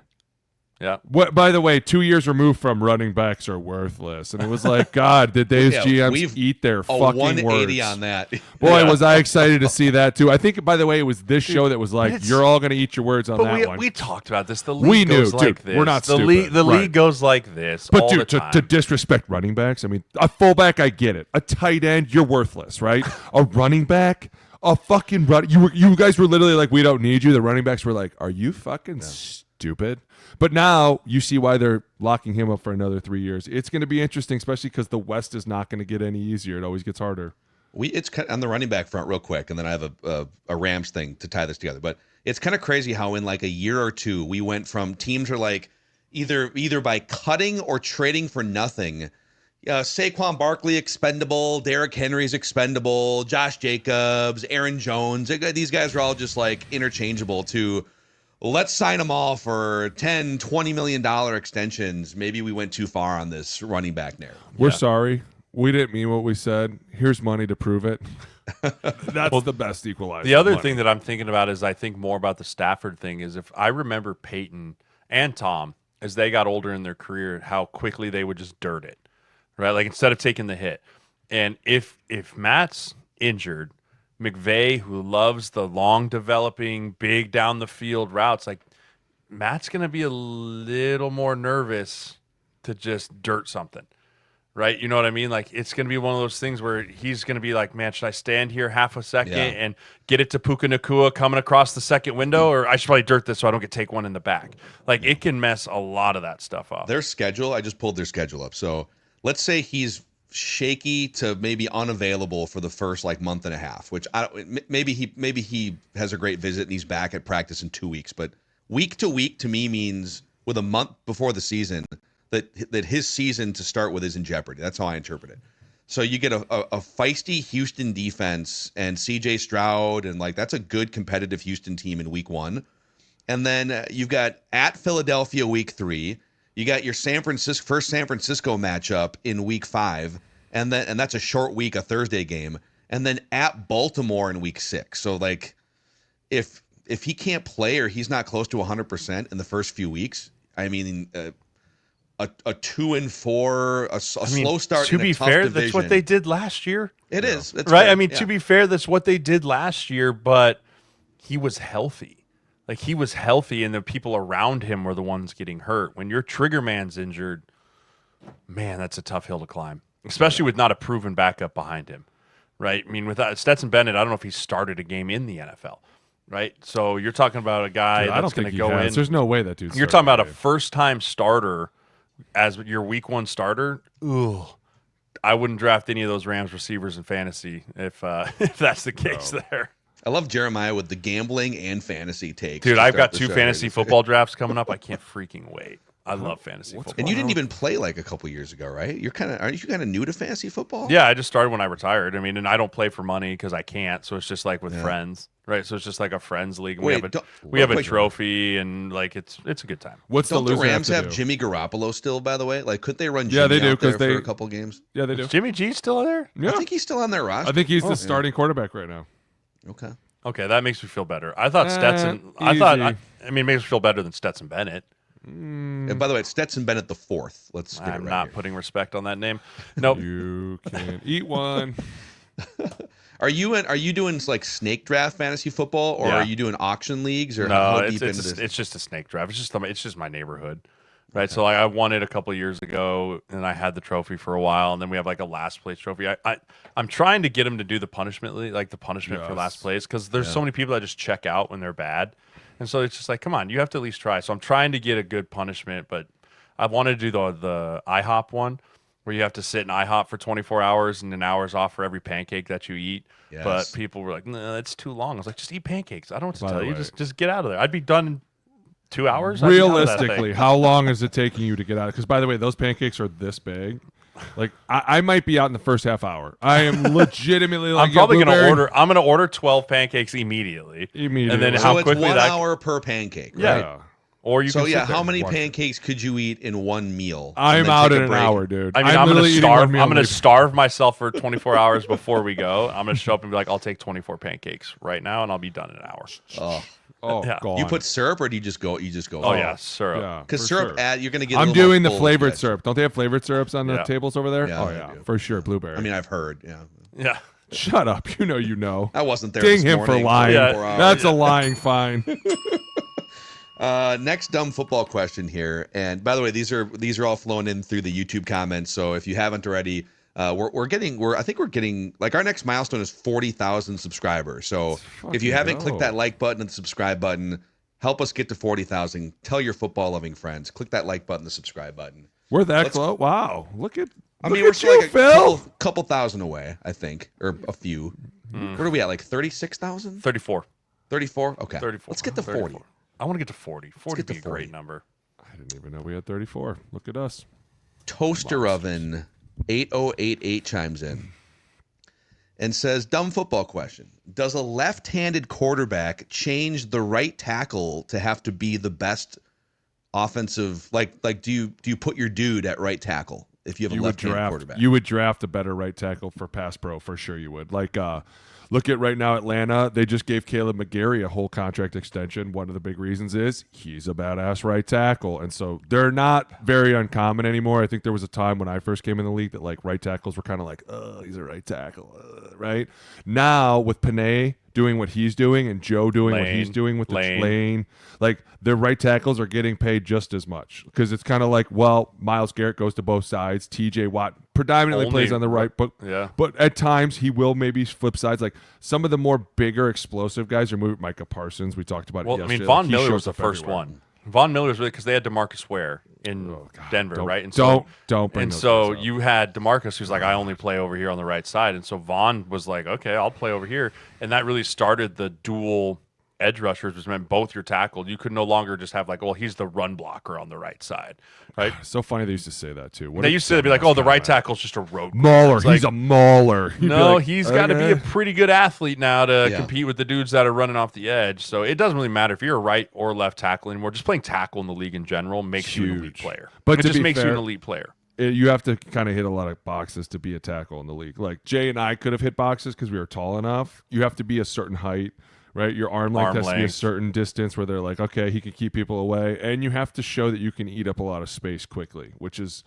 Yeah. What? By the way, 2 years removed from running backs are worthless, and it was like, God, did those GMs eat their fucking 180 words? on that. Boy, was I excited to see that too. I think, by the way, it was this show that was like, you're all going to eat your words on that one. We talked about this. The league We knew, goes like dude, this. we're not the stupid. league. The Right. league goes like this. But all dude, the time. to disrespect running backs, I mean, a fullback, I get it. A tight end, you're worthless, right? A running back, a fucking run. You guys were literally like, we don't need you. The running backs were like, are you fucking stupid? But now you see why they're locking him up for another 3 years. It's going to be interesting, especially because the West is not going to get any easier. It always gets harder. It's on the running back front real quick, and then I have a Rams thing to tie this together. But it's kind of crazy how in like a year or two we went from teams are like either by cutting or trading for nothing. Saquon Barkley expendable, Derrick Henry's expendable, Josh Jacobs, Aaron Jones. These guys are all just like interchangeable to let's sign them all for $10, $20 million extensions. Maybe we went too far on this running back narrative. We're sorry. We didn't mean what we said. Here's money to prove it. That's the best equalizer. The other money. thing that I'm thinking about is I think more about the Stafford thing is if I remember Peyton and Tom as they got older in their career, how quickly they would just dirt it, right? Like instead of taking the hit. And if Matt's injured, McVay, who loves the long developing, big down the field routes, like Matt's going to be a little more nervous to just dirt something. Right? You know what I mean? Like, it's going to be one of those things where he's going to be like, man, should I stand here half a second and get it to Puka Nakua coming across the second window, or I should probably dirt this so I don't get take one in the back? Like, it can mess a lot of that stuff up. Their schedule, I just pulled their schedule up. So let's say he's shaky to maybe unavailable for the first like month and a half, which maybe he has a great visit and he's back at practice in 2 weeks. But week to week to me means with a month before the season, that his season to start with is in jeopardy. That's how I interpret it. So you get a feisty Houston defense and C.J. Stroud, and like that's a good competitive Houston team in week 1. And then you've got at Philadelphia week 3. You got your first San Francisco matchup in week 5, and that's a short week, a Thursday game, and then at Baltimore in week 6. So like if he can't play or he's not close to 100% in the first few weeks, I mean. A 2-4, a slow start. To in a be tough fair, division. that's what they did last year. It is. That's right. fair. I mean, Yeah. to be fair, that's what they did last year, but he was healthy. Like, he was healthy, and the people around him were the ones getting hurt. When your trigger man's injured, man, that's a tough hill to climb, especially with not a proven backup behind him. Right. I mean, without Stetson Bennett, I don't know if he started a game in the NFL. Right. So you're talking about a guy that's going to go in. There's no way that dude's. You're talking about a first-time starter as your week 1 starter. Ooh, I wouldn't draft any of those Rams receivers in fantasy if that's the case there. I love Jeremiah with the gambling and fantasy takes. Dude, to I've start got the 2 show fantasy here. football drafts coming up. I can't freaking wait. I love fantasy football. And you didn't even play like a couple years ago, right? Aren't you kind of new to fantasy football? Yeah, I just started when I retired. I mean, and I don't play for money because I can't. So it's just like with friends, right? So it's just like a friends league. And Wait, we have a trophy, and like it's a good time. What's Don't the the loser Rams have have to do? Jimmy Garoppolo still? By the way, like could they run? Yeah, Jimmy they do, out there 'cause they- for a couple games. Yeah, they do. Is Jimmy G still there? Yeah. I think he's still on their roster. I think he's the starting quarterback right now. Okay. Okay, that makes me feel better. I thought Stetson. Easy. I mean, it makes me feel better than Stetson Bennett. And by the way, it's Stetson Bennett the 4th. Let's get it I'm right not here. putting respect on that name. Nope. You can eat one. Are you doing like snake draft fantasy football, or Yeah. are you doing auction leagues, or No, how it's deep into this? it's just a snake draft. It's just my neighborhood, right? So like I won it a couple of years ago, and I had the trophy for a while, and then we have like a last place trophy. I'm trying to get him to do the punishment league, like the punishment for last place, because there's so many people that just check out when they're bad, and so it's just like, come on, you have to at least try. So I'm trying to get a good punishment, but I wanted to do the IHOP one, where you have to sit in IHOP for 24 hours and an hour's off for every pancake that you eat. Yes. But people were like, no, that's too long. I was like, just eat pancakes. I don't know what to By tell the you. way- Just get out of there. I'd be done in 2 hours. I'd be out of that Realistically, thing. how long is it taking you to get out? Because by the way, those pancakes are this big. Like I might be out in the first half hour. I am legitimately like I'm probably yeah, gonna blueberry. order. I'm gonna order 12 pancakes immediately. And then so how it's quickly 1 that? hour per pancake, right? Yeah. Or you So can yeah, sit there. how many watch it. pancakes could you eat in one meal? and I'm then out take in a an break? hour, dude. I mean, I'm gonna literally eating starve. one meal I'm gonna a day. starve myself for 24 hours before we go. I'm gonna show up and be like, I'll take 24 pancakes right now, and I'll be done in an hour. Oh, Oh, Yeah. God. you put syrup, or do you just go? You just go. Oh yeah, syrup. Yeah, because for syrup sure. you're gonna get. a I'm little more doing the full flavored with that. syrup. Don't they have flavored syrups on the Yeah. tables over there? Yeah, oh they yeah, do. for sure. Blueberry. I mean, I've heard. Yeah, Yeah. shut up. You know. I wasn't there. Ding this him for morning lying. Yeah. 4 hours. That's a lying fine. Next dumb football question here, and by the way, these are all flowing in through the YouTube comments. So if you haven't already, I think we're getting like our next milestone is 40,000 subscribers. So if you fucking haven't dope. clicked that like button and the subscribe button, help us get to 40,000. Tell your football loving friends. Click that like button, the subscribe button. We're that close. Wow. Look at. I look mean, we're at still you, like a Phil. couple thousand away, I think, or a few. What are we at? Like 36,000? 34. 34? Okay. 34. Let's get to 40. 34. I want to get to 40. 40 would get be to a great 40. number. I didn't even know we had 34. Look at us. Toaster Oven 8088 chimes in and says, dumb football question. Does a left-handed quarterback change the right tackle to have to be the best offensive? Like do you put your dude at right tackle if you have a left-handed quarterback? You would draft a better right tackle for pass pro for sure. You would Look at right now Atlanta. They just gave Caleb McGarry a whole contract extension. One of the big reasons is he's a badass right tackle. And so they're not very uncommon anymore. I think there was a time when I first came in the league that like right tackles were kind of like, oh, he's a right tackle, right? Now with Panay doing what he's doing and Joe doing what he's doing with the lane, like their right tackles are getting paid just as much because it's kind of like, well, Myles Garrett goes to both sides. TJ Watt predominantly plays on the right, but at times he will maybe flip sides. Like some of the more bigger explosive guys are moving. Micah Parsons, we talked about it yesterday. I mean, Von Miller was the first one. Von Miller's really because they had DeMarcus Ware in Denver, right? And don't bring and so you had DeMarcus who's like, I only play over here on the right side, and so Von was like, okay, I'll play over here, and that really started the dual edge rushers, which meant both your tackled. You could no longer just have like, well, he's the run blocker on the right side, right? So funny they used to say that too. They used to be like, oh, the right tackle's just a road mauler. Like, he's a mauler. No, like, he's got to be a pretty good athlete now to compete with the dudes that are running off the edge. So it doesn't really matter if you're a right or left tackle anymore. Just playing tackle in the league in general makes you an elite player. But it just makes you an elite player. You have to kind of hit a lot of boxes to be a tackle in the league. Like Jay and I could have hit boxes because we were tall enough. You have to be a certain height. Right, your arm length has to be a certain distance where they're like, okay, he can keep people away, and you have to show that you can eat up a lot of space quickly, which is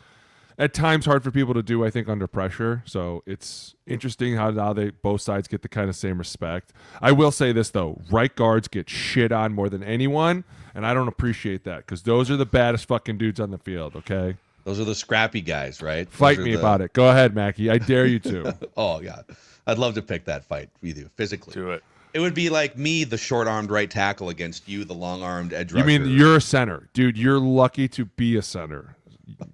at times hard for people to do, I think, under pressure. So it's interesting how now both sides get the kind of same respect. I will say this though, right guards get shit on more than anyone, and I don't appreciate that because those are the baddest fucking dudes on the field. Okay, those are the scrappy guys, right? Fight me about it. Go ahead, Mackey. I dare you to. Oh God, I'd love to pick that fight with you physically. Do it. It would be like me, the short-armed right tackle, against you, the long-armed edge rusher. You mean you're a center. Dude, you're lucky to be a center.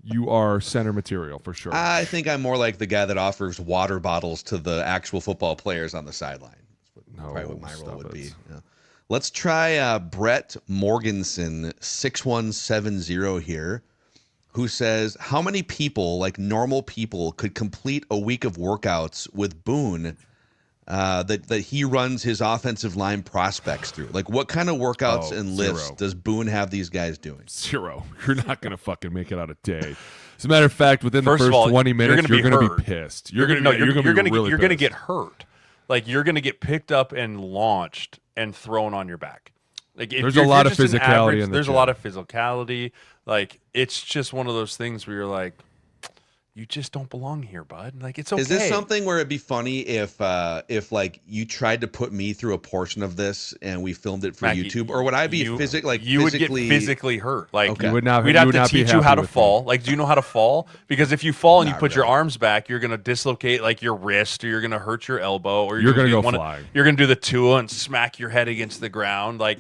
You are center material for sure. I think I'm more like the guy that offers water bottles to the actual football players on the sideline. That's probably what my role would be. Yeah. Let's try Brett Morganson, 6170 here, who says, how many people, like normal people, could complete a week of workouts with Boone that he runs his offensive line prospects through? Like, what kind of workouts and lifts does Boone have these guys doing? 0. You're not going to fucking make it out a day. As a matter of fact, within the first 20 minutes, you're going to be pissed. You're going to get hurt. Like, you're going to get picked up and launched and thrown on your back. Like, there's a lot of physicality in the There's gym. a lot of physicality. Like, it's just one of those things where you're like, you just don't belong here, bud. Like, it's okay. Is this something where it'd be funny if like you tried to put me through a portion of this and we filmed it for YouTube, or would I be physically would get physically hurt? Like, okay. we'd have to teach you how to fall. Like, do you know how to fall? Because if you fall and you put your arms back, you're gonna dislocate like your wrist, or you're gonna hurt your elbow, or you're gonna go flying. You're gonna do the Tua and smack your head against the ground. Like,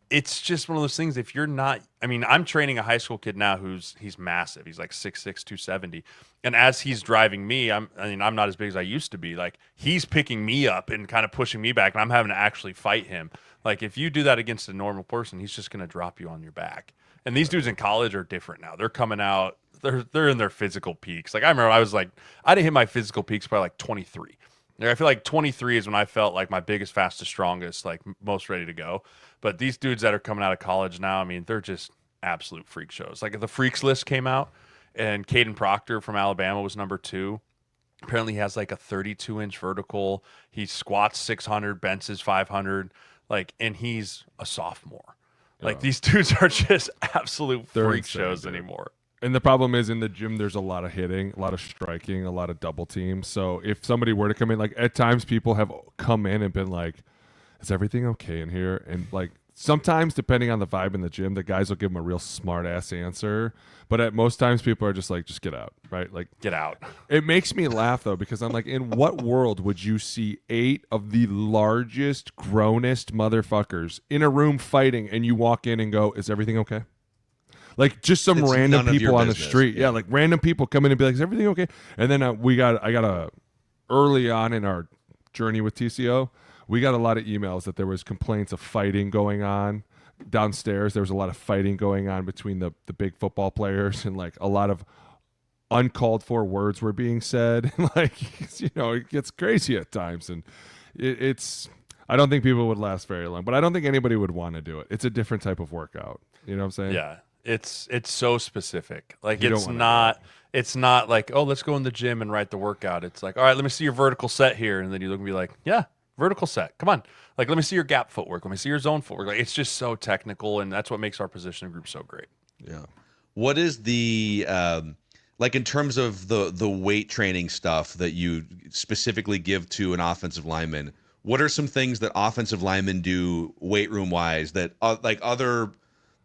it's just one of those things. If you're not, I mean, I'm training a high school kid now he's massive. He's like 6'6", 270. And as he's driving me, I'm not as big as I used to be. Like, he's picking me up and kind of pushing me back, and I'm having to actually fight him. Like, if you do that against a normal person, he's just going to drop you on your back. And these dudes in college are different now. They're coming out. They're in their physical peaks. Like, I remember I didn't hit my physical peaks by like 23. Like, I feel like 23 is when I felt like my biggest, fastest, strongest, like most ready to go. But these dudes that are coming out of college now, I mean, they're just absolute freak shows. Like, the freaks list came out, and Caden Proctor from Alabama was number 2. Apparently he has like a 32-inch vertical. He squats 600, benches 500, like, and he's a sophomore. Like, these dudes are just absolute freak shows anymore. And the problem is, in the gym, there's a lot of hitting, a lot of striking, a lot of double teams. So if somebody were to come in, like, at times people have come in and been like, is everything okay in here? And like, sometimes depending on the vibe in the gym, the guys will give them a real smart ass answer. But at most times people are just like, just get out, right? Like, get out. It makes me laugh though, because I'm like, in what world would you see 8 of the largest, grownest motherfuckers in a room fighting, and you walk in and go, is everything okay? Like, just some random people on the street. Yeah, like random people come in and be like, is everything okay? And then early on in our journey with TCO, we got a lot of emails that there was complaints of fighting going on downstairs. There was a lot of fighting going on between the big football players, and like a lot of uncalled for words were being said. Like, you know, it gets crazy at times, and it's I don't think people would last very long, but I don't think anybody would want to do it. It's a different type of workout. You know what I'm saying? Yeah. It's so specific. Like, it's not like, oh, let's go in the gym and write the workout. It's like, all right, let me see your vertical set here. And then you look and be like, yeah, Vertical set. Come on. Like, let me see your gap footwork. Let me see your zone footwork. Like, it's just so technical, and that's what makes our position group so great. Yeah. What is the like in terms of the weight training stuff that you specifically give to an offensive lineman? What are some things that offensive linemen do weight room wise that like other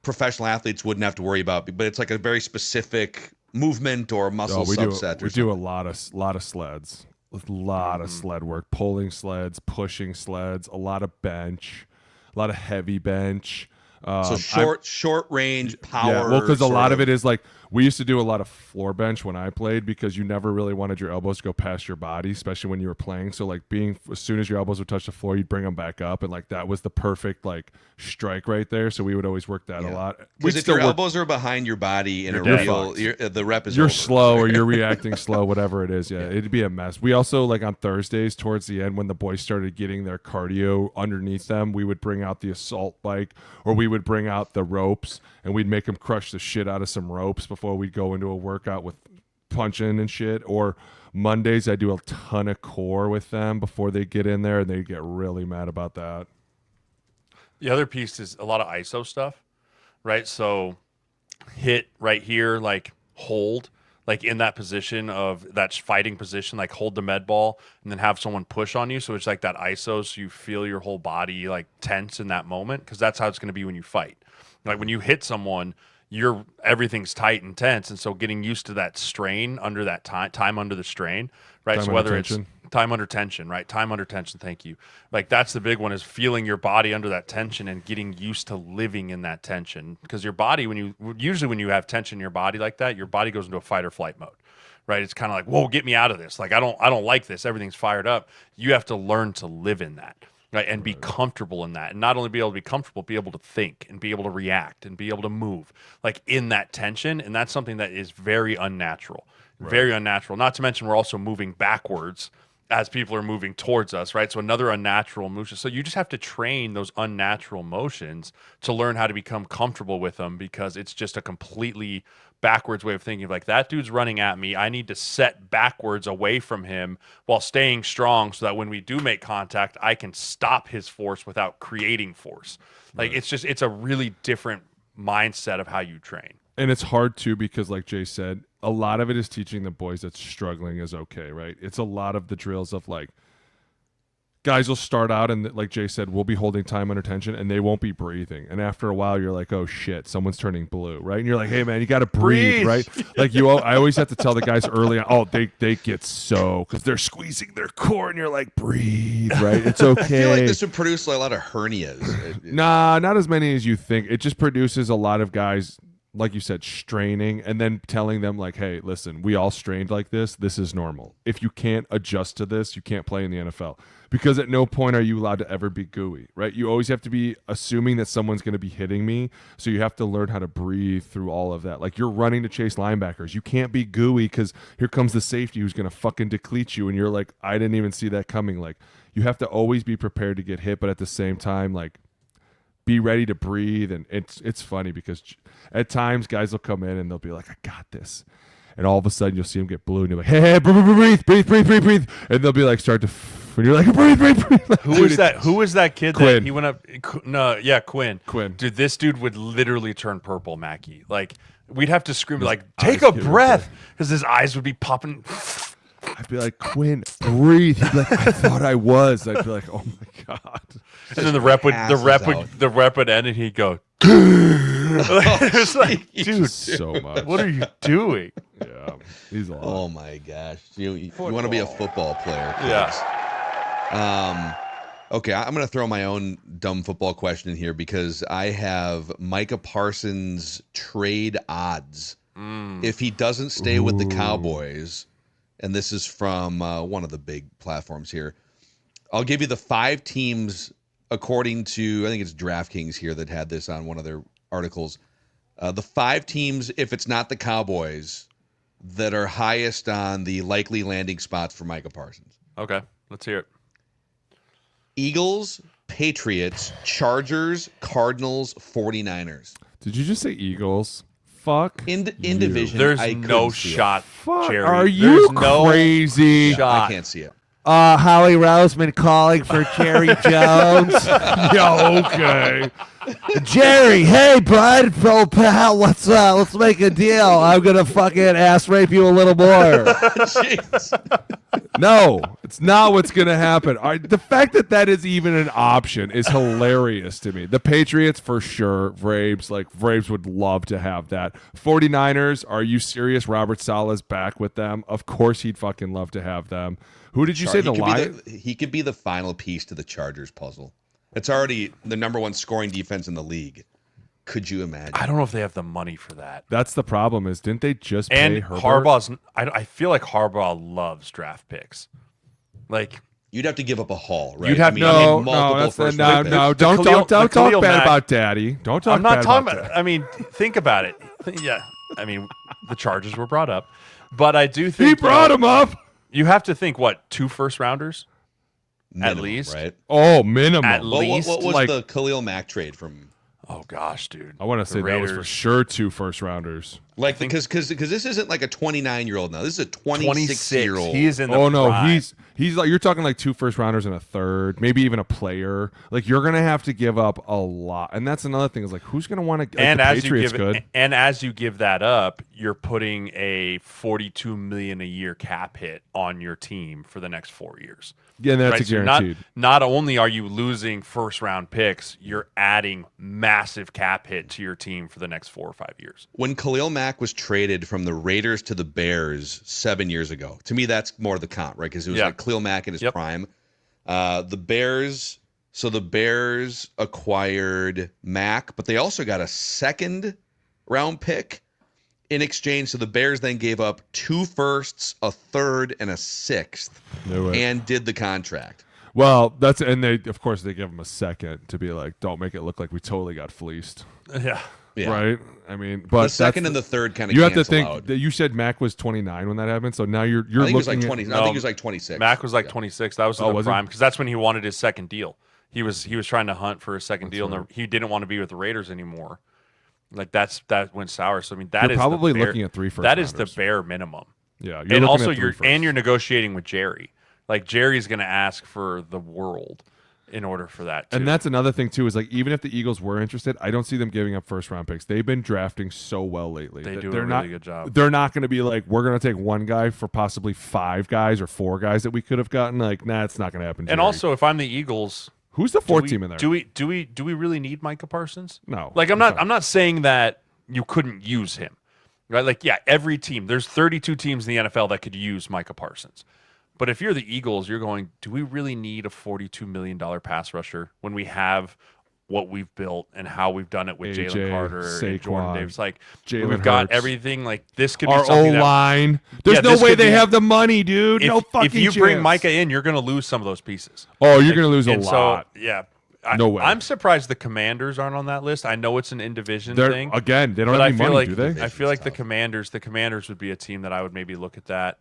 professional athletes wouldn't have to worry about? But it's like a very specific movement or muscle subset. We do a lot of sleds. A lot of sled work, pulling sleds, pushing sleds, a lot of bench, a lot of heavy bench. So short range power. Yeah, well, because a lot of it is like we used to do a lot of floor bench when I played because you never really wanted your elbows to go past your body, especially when you were playing. So like as soon as your elbows would touch the floor, you'd bring them back up, and like that was the perfect like strike right there. So we would always work that a lot. Because if your elbows are behind your body in a real, the rep is you're over. Slow or you're reacting slow, whatever it is. Yeah, it'd be a mess. We also like on Thursdays towards the end when the boys started getting their cardio underneath them, we would bring out the assault bike or we would bring out the ropes and we'd make them crush the shit out of some ropes before we'd go into a workout with punching and shit. Or Mondays I do a ton of core with them before they get in there and they get really mad about that. The other piece is a lot of ISO stuff, right? So hit right here, like hold, like in that position of that fighting position, like hold the med ball and then have someone push on you. So it's like that ISO, so you feel your whole body like tense in that moment, because that's how it's going to be when you fight. Like when you hit someone, everything's tight and tense, and so getting used to that strain under that time under the strain, right? Time so whether it's time under tension, right? Time under tension, thank you. Like that's the big one, is feeling your body under that tension and getting used to living in that tension. Because your body, when you have tension in your body like that, your body goes into a fight or flight mode, right? It's kind of like, whoa, get me out of this. Like I don't like this. Everything's fired up. You have to learn to live in that. Right, and be comfortable in that, and not only be able to be comfortable, be able to think and be able to react and be able to move like in that tension. And that's something that is very unnatural, very unnatural. Not to mention we're also moving backwards as people are moving towards us, right? So another unnatural motion. So you just have to train those unnatural motions to learn how to become comfortable with them, because it's just a completely backwards way of thinking. Like, that dude's running at me, I need to set backwards away from him while staying strong so that when we do make contact, I can stop his force without creating force. Like, it's a really different mindset of how you train. And it's hard too, because like Jay said, a lot of it is teaching the boys that struggling is okay, right? It's a lot of the drills of like, guys will start out and like Jay said, we'll be holding time under tension and they won't be breathing. And after a while, you're like, oh shit, someone's turning blue, right? And you're like, hey man, you got to breathe, right? Like I always have to tell the guys early on, oh, they get so, because they're squeezing their core and you're like, breathe, right? It's okay. I feel like this would produce a lot of hernias. Nah, not as many as you think. It just produces a lot of guys, like you said, straining, and then telling them like, hey, listen, we all strained like this. This is normal. If you can't adjust to this, you can't play in the NFL, because at no point are you allowed to ever be gooey, right? You always have to be assuming that someone's going to be hitting me. So you have to learn how to breathe through all of that. Like, you're running to chase linebackers. You can't be gooey because here comes the safety who's going to fucking deplete you. And you're like, I didn't even see that coming. Like, you have to always be prepared to get hit, but at the same time, like, be ready to breathe. And it's funny because at times guys will come in and they'll be like, I got this. And all of a sudden you'll see them get blue and you're like, hey, breathe. And they'll be like, and you're like, breathe. Like, Who is that kid Quinn. that he went up? No, yeah, Quinn. Quinn. Dude, this dude would literally turn purple, Mackey. Like, we'd have to scream, like, take a breath, because his eyes would be popping. I'd be like, Quinn, breathe. He'd be like, I thought I was. I'd be like, oh my God. And then the rep would end, and he'd go. It's like, dude, so much. what are you doing? Yeah, he's a lot. Oh my gosh, you want to be a football player? Kids. Yeah. Okay, I'm going to throw my own dumb football question in here, because I have Micah Parsons trade odds. If he doesn't stay with the Cowboys, and this is from one of the big platforms here, I'll give you the 5 teams according to, I think it's DraftKings here that had this on one of their articles. The 5 teams, if it's not the Cowboys, that are highest on the likely landing spots for Micah Parsons. Okay, let's hear it. Eagles, Patriots, Chargers, Cardinals, 49ers. Did you just say Eagles? Fuck. In division, There's I no couldn't see it. shot, Fuck. Jerry. Are you There's no crazy? shot. I can't see it. Howie Roseman calling for Jerry Jones. Yeah, okay. Jerry, hey bud, bro, pal, let's make a deal. I'm gonna fucking ass rape you a little more. No, it's not what's going to happen. The fact that is even an option is hilarious to me. The Patriots, for sure. Vrabes would love to have that. 49ers, are you serious? Robert Saleh's back with them. Of course he'd fucking love to have them. Who did you say the Lions? He could be the final piece to the Chargers puzzle. It's already the number one scoring defense in the league. Could you imagine? I don't know if they have the money for that. That's the problem. Is didn't they just pay And Herbert? Harbaugh's. I feel like Harbaugh loves draft picks. Like You'd have to give up a haul, right? You'd have multiple first round picks. no. Don't talk Khalil bad Mack- about Daddy. Don't talk. I'm not bad talking about about. Daddy. I mean, think about it. Yeah, I mean, the Chargers were brought up, but I do think He brought him up. You have to think what 2 first rounders Minimum, at least, right? Oh, minimum. At What least was like- the Khalil Mack trade from? Oh gosh, dude. I want to The say that was for Raiders. sure 2 first rounders. Like because this isn't like a 29-year-old now. This is a 26-year-old. He is in the Oh no, prime. he's like, you're talking like 2 first rounders and a third, maybe even a player. Like you're gonna have to give up a lot, and that's another thing is like who's gonna want to? And the as Patriots you good. give and as you give that up, you're putting a $42 million a year cap hit on your team for the next 4 years. Yeah, that's Right? a So you're guaranteed. not only are you losing first round picks, you're adding massive cap hit to your team for the next 4 or 5 years. When Khalil Mack was traded from the Raiders to the Bears 7 years ago, to me that's more the comp, right? Because it was like Khalil Mack in his prime. The Bears acquired Mack, but they also got a second round pick in exchange. So the Bears then gave up 2 firsts, a third, and a 6th, and did the contract. Well, and they of course they give him a second to be like, don't make it look like we totally got fleeced. Yeah. Right. I mean, but the second and the third kind of you have to cancel think out. that you said Mac was 29 when that happened, so now you're I think he was looking like 20. at, I think he was like 26. Mac was like 26. That was in the was he? prime because that's when he wanted his second deal. He was trying to hunt for a second deal, and he didn't want to be with the Raiders anymore. Like that went sour. So I mean, that You're is probably the bare, looking at 3 first That is the rounders. bare minimum. Yeah, And looking also at 3 firsts. you're negotiating with Jerry. Like Jerry's going to ask for the world in order for that. Too. And that's another thing too is like even if the Eagles were interested, I don't see them giving up first round picks. They've been drafting so well lately. They do They're a not, really good job. They're not going to be like we're going to take one guy for possibly 5 guys or 4 guys that we could have gotten. Like, nah, it's not going to happen. And Jerry. also, if I'm the Eagles, who's the 4th team in there? Do we really need Micah Parsons? No. Like I'm not saying that you couldn't use him. Right? Like every team. There's 32 teams in the NFL that could use Micah Parsons. But if you're the Eagles, you're going, do we really need a $42 million pass rusher when we have what we've built and how we've done it with AJ, Jalen Carter and Jordan Saquon, Davis? Like Jalen we've got Hurts. everything. Like this could be Our something that O-line. There's no this way could they be- have the money, dude. No fucking if you chance. bring Micah in, you're going to lose some of those pieces. Oh, you're going to lose a And lot. So, yeah. No way. I'm surprised the Commanders aren't on that list. I know it's an in-division They're thing. again, they don't but have I any feel money, like do they? I feel like Tough. the Commanders would be a team that I would maybe look at that.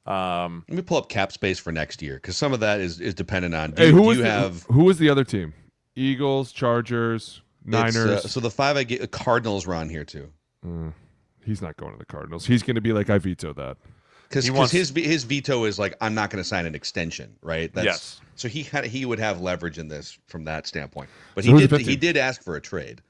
Let me pull up cap space for next year because some of that is dependent on. Hey, Do who you was have? who was the other team? Eagles, Chargers, It's, Niners. so the 5 I get Cardinals were on here too. He's not going to the Cardinals. He's going to be like, I veto that. Because He wants- his veto is like, I'm not going to sign an extension, right? Yes. So he would have leverage in this from that standpoint. But So who's the fifth he team? did ask for a trade.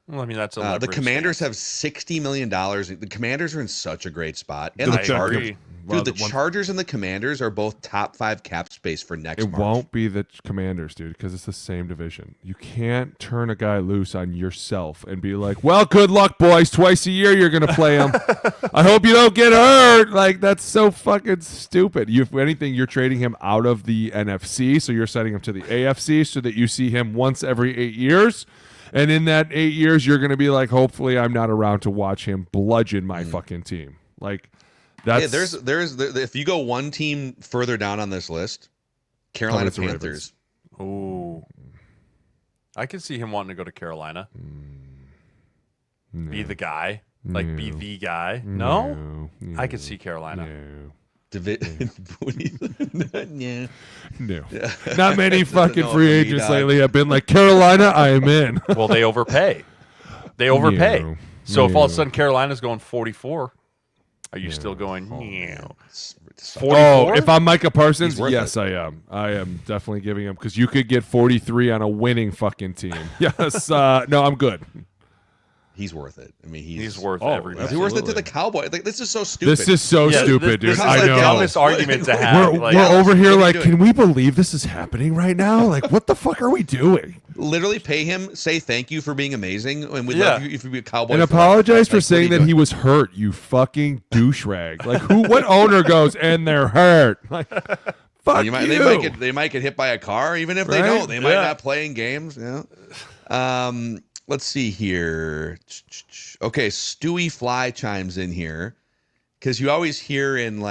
Well, I mean that's a The leverage Commanders stance. have $60 million. The Commanders are in such a great spot, and The the I Chargers. agree. Well, Dude, the Chargers and the Commanders are both top 5 cap space for next It March. won't be the Commanders, dude, because it's the same division. You can't turn a guy loose on yourself and be like, well, good luck, boys. Twice a year you're going to play him. I hope you don't get hurt. Like, that's so fucking stupid. If anything, you're trading him out of the NFC, so you're sending him to the AFC so that you see him once every 8 years. And in that 8 years, you're going to be like, hopefully I'm not around to watch him bludgeon my fucking team. Like, that's... Hey, there's if you go one team further down on this list, Carolina it's the Ravens. Panthers. Ooh. I could see him wanting to go to Carolina. Be the guy. Like be the guy. No? I could see Carolina. No. Yeah. No. Not many fucking No, free me agents dog. lately have been like, Carolina, I am in. Well, they overpay. They overpay. No. So if all of a No. sudden Carolina's going 44, are you still going? No. It's 44? if I'm Micah Parsons, He's worth yes, it. I am. I am definitely giving him because you could get 43 on a winning fucking team. Yes. No, I'm good. He's worth it. I mean, He's worth Oh, every He's penny. worth it to the Cowboys. Like, this is so stupid. This is so Yeah, stupid, dude. This is I the know. dumbest argument to have. We're, Like, we're over here what are you like, doing? can we believe this is happening right now? Like, what the fuck are we doing? Literally pay him, say thank you for being amazing, and we'd Yeah. love you if you be a Cowboy. And for life. apologize for Like, what are saying you that doing? he was hurt, you fucking douche rag. Like, what owner goes, and they're hurt? Like, fuck you. They might get hit by a car, even if they Right? don't. They might Yeah. not play in games. Let's see here. Okay, Stewie Fly chimes in here because you always hear in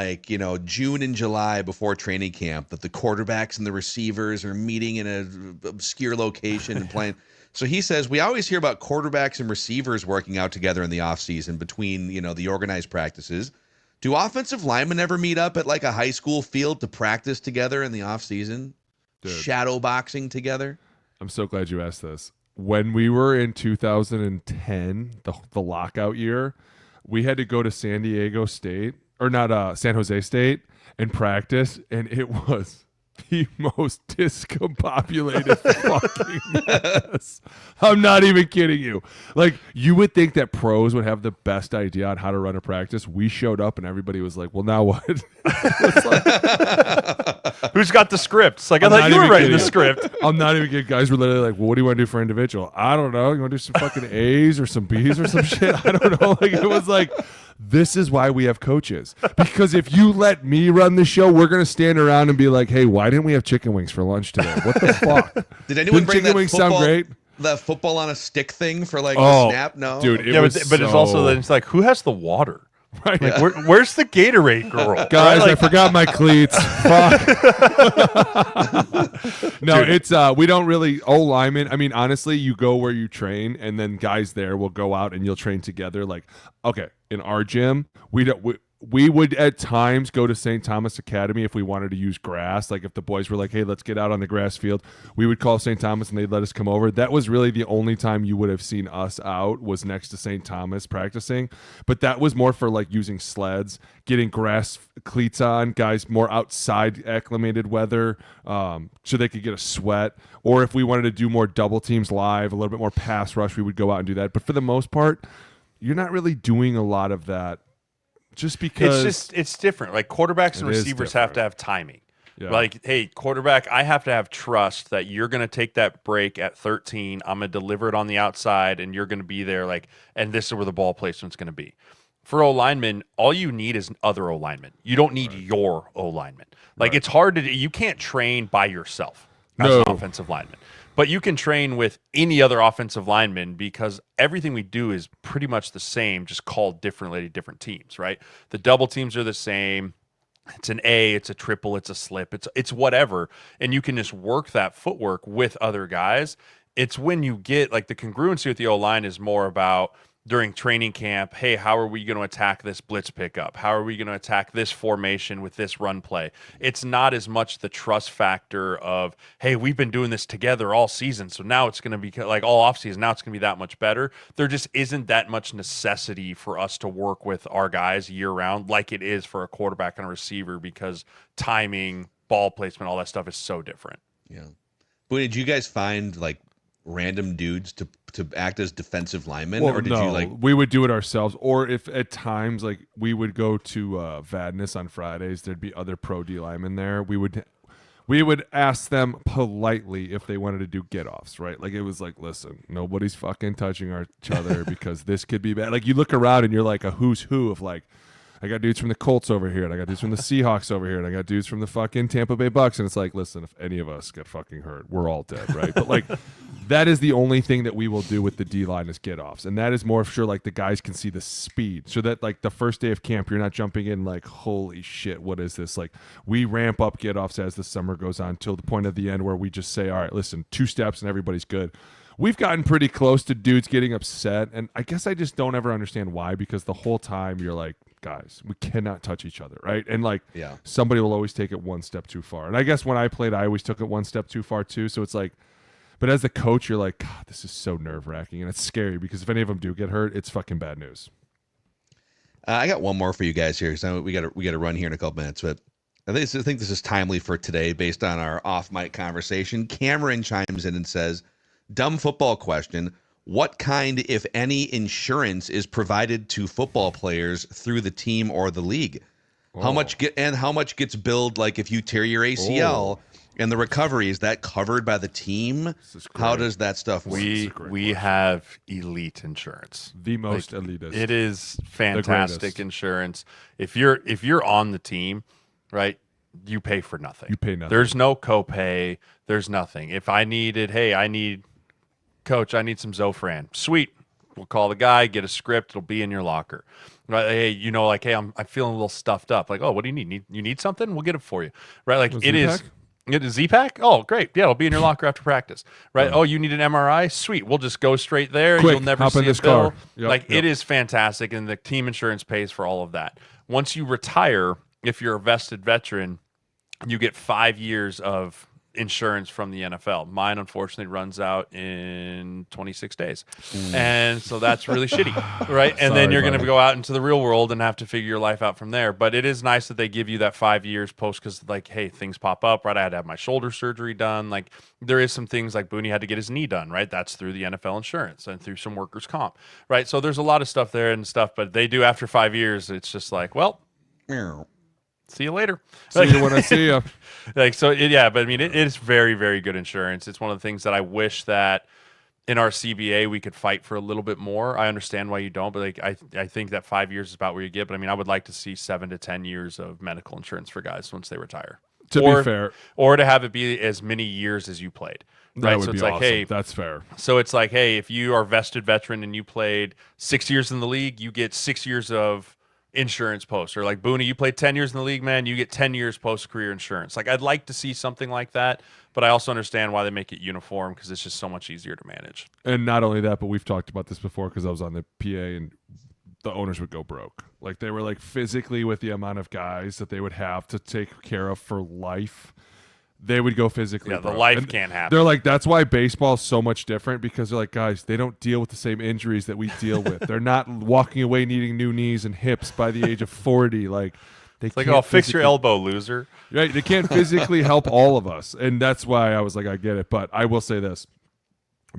June and July before training camp that the quarterbacks and the receivers are meeting in an obscure location and playing. So he says we always hear about quarterbacks and receivers working out together in the offseason between the organized practices. Do offensive linemen ever meet up at like a high school field to practice together in the offseason? Shadow boxing together? I'm so glad you asked this. When we were in 2010, the lockout year, we had to go to San Diego State, or not San Jose State, and practice, and it was the most discombobulated fucking mess. I'm not even kidding you. Like, you would think that pros would have the best idea on how to run a practice. We showed up and everybody was like, well, now what? who's got the script? It's like, I I'm thought not you were even writing kidding the you. script. I'm not even kidding. Guys were literally like, well, what do you want to do for individual? I don't know. You want to do some fucking A's or some B's or some shit? I don't know. Like, it was like, this is why we have coaches. Because if you let me run the show, we're going to stand around and be like, hey, why didn't we have chicken wings for lunch today? What the fuck? Did anyone Didn't bring chicken that wings football, sound great? the football on a stick thing for like Oh, the snap? No, dude, it Yeah, was but it's also so- then it's like, who has the water? Right. Like, where's the Gatorade girl? Guys, Right? I forgot my cleats. Fuck. No, Dude. it's we don't really linemen. I mean, honestly, you go where you train, and then guys there will go out and you'll train together. Like, okay, in our gym, we would at times go to St. Thomas Academy if we wanted to use grass. Like if the boys were like, hey, let's get out on the grass field, we would call St. Thomas and they'd let us come over. That was really the only time you would have seen us out, was next to St. Thomas practicing. But that was more for like using sleds, getting grass cleats on, guys more outside acclimated weather, so they could get a sweat. Or if we wanted to do more double teams live, a little bit more pass rush, we would go out and do that. But for the most part, you're not really doing a lot of that. Just because it's different. Like, quarterbacks and It is receivers have different. to have timing. Yeah. Like, hey, quarterback, I have to have trust that you're going to take that break at 13. I'm going to deliver it on the outside, and you're going to be there. Like, and this is where the ball placement's going to be. For O linemen, all you need is other O linemen. You don't need your O lineman. Like, it's hard to do. You can't train by yourself as an offensive lineman. But you can train with any other offensive lineman because everything we do is pretty much the same, just called differently to different teams, right? The double teams are the same. It's an A, it's a triple, it's a slip, it's whatever. And you can just work that footwork with other guys. It's when you get, like, the congruency with the O-line is more about during training camp, hey, how are we going to attack this blitz pickup? How are we going to attack this formation with this run play? It's not as much the trust factor of, hey, we've been doing this together all season, so now it's going to be like all offseason, now it's going to be that much better. There just isn't that much necessity for us to work with our guys year round like it is for a quarterback and a receiver, because timing, ball placement, all that stuff is so different. Yeah. But did you guys find like random dudes to act as defensive linemen, or did you like? We would do it ourselves, or if at times like we would go to Vadnais on Fridays, there'd be other pro D linemen there. We would ask them politely if they wanted to do get-offs, right? Like, it was like, listen, nobody's fucking touching each other because this could be bad. Like, you look around and you're like a who's who of like, I got dudes from the Colts over here, and I got dudes from the Seahawks over here, and I got dudes from the fucking Tampa Bay Bucks, and it's like, listen, if any of us get fucking hurt, we're all dead, right? But like, that is the only thing that we will do with the D-line is get-offs, and that is more sure like the guys can see the speed, so that like the first day of camp, you're not jumping in like, holy shit, what is this? Like, we ramp up get-offs as the summer goes on till the point of the end where we just say, all right, listen, 2 steps and everybody's good. We've gotten pretty close to dudes getting upset, and I guess I just don't ever understand why, because the whole time you're like, guys, we cannot touch each other, right? And like, somebody will always take it one step too far. And I guess when I played, I always took it one step too far too. So it's like, but as the coach, you're like, God, this is so nerve-wracking, and it's scary because if any of them do get hurt, it's fucking bad news. I got one more for you guys here. So we got to run here in a couple minutes, but I think this is timely for today based on our off mic conversation. Cameron chimes in and says, "Dumb football question. What kind, if any, insurance is provided to football players through the team or the league? How much gets billed? Like if you tear your ACL and the recovery, is that covered by the team? How does that stuff work?" We have elite insurance, the most elitist. It is fantastic insurance. If you're on the team, right, you pay for nothing. You pay nothing. There's no copay. There's nothing. If I needed, Coach, I need some Zofran. Sweet. We'll call the guy, get a script. It'll be in your locker. Right? Hey, I'm feeling a little stuffed up. Like, oh, what do you need? You need something? We'll get it for you. Right? Like it is. It is Z-Pack? Oh, great. Yeah, it'll be in your locker after practice. Right? Oh, you need an MRI? Sweet. We'll just go straight there. Quick, you'll never hop see in this a bill. car. Yep, It is fantastic, and the team insurance pays for all of that. Once you retire, if you're a vested veteran, you get 5 years of insurance from the NFL. Mine, unfortunately, runs out in 26 days. And so that's really shitty, right? And then you're going to go out into the real world and have to figure your life out from there. But it is nice that they give you that 5 years post because, like, hey, things pop up, right? I had to have my shoulder surgery done. Like, there is some things like Boone had to get his knee done, right? That's through the NFL insurance and through some workers' comp, right? So there's a lot of stuff there and stuff, but they do after 5 years. It's just like, well, see you later. See you when I see you. But I mean, it is very, very good insurance. It's one of the things that I wish that in our CBA we could fight for a little bit more. I understand why you don't, but like I think that 5 years is about where you get. But I mean, I would like to see 7 to 10 years of medical insurance for guys once they retire. To be fair, or to have it be as many years as you played. Right, that would so it's be like, awesome. hey, that's fair. So it's like, hey, if you are a vested veteran and you played 6 years in the league, you get 6 years of insurance post. Or like Boone, you played 10 years in the league, man, you get 10 years post-career insurance. Like, I'd like to see something like that, but I also understand why they make it uniform because it's just so much easier to manage. And not only that, but we've talked about this before because I was on the PA and the owners would go broke. Like, they were like physically with the amount of guys that they would have to take care of for life. They would go physically. Yeah, broke. the life and can't happen. They're like, that's why baseball is so much different because they're like, guys, they don't deal with the same injuries that we deal with. They're not walking away needing new knees and hips by the age of 40. Like, it's like, oh, fix your elbow, loser. Right? They can't physically help all of us, and that's why I was like, I get it. But I will say this: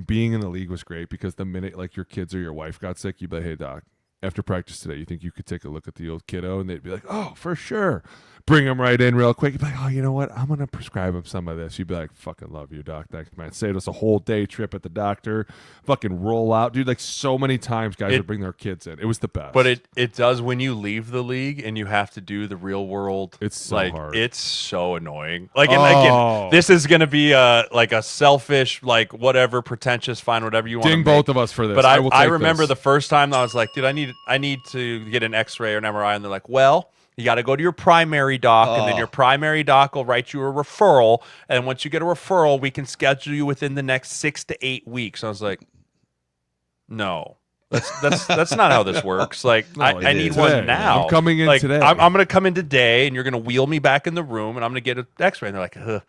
being in the league was great because the minute like your kids or your wife got sick, you'd be like, hey, doc, after practice today, you think you could take a look at the old kiddo? And they'd be like, oh, for sure. Bring him right in real quick. You'd be like, oh, you know what? I'm going to prescribe him some of this. You'd be like, fucking love you, doc. Thanks, man. Saved us a whole day trip at the doctor. Fucking roll out. Dude, like so many times guys would bring their kids in. It was the best. But it does when you leave the league and you have to do the real world. It's so like, hard. It's so annoying. Like, and again, this is going to be like a selfish, like whatever, pretentious, fine, whatever you want to Ding both of us for this. But I remember this. the first time I was like, dude, I need to get an x-ray or an MRI. And they're like, well, you got to go to your primary doc, and then your primary doc will write you a referral. And once you get a referral, we can schedule you within the next 6 to 8 weeks. I was like, no, that's not how this works. Like, No, I need today. one now. I'm coming in like, today. I'm going to come in today, and you're going to wheel me back in the room, and I'm going to get an x-ray. And they're like, ugh.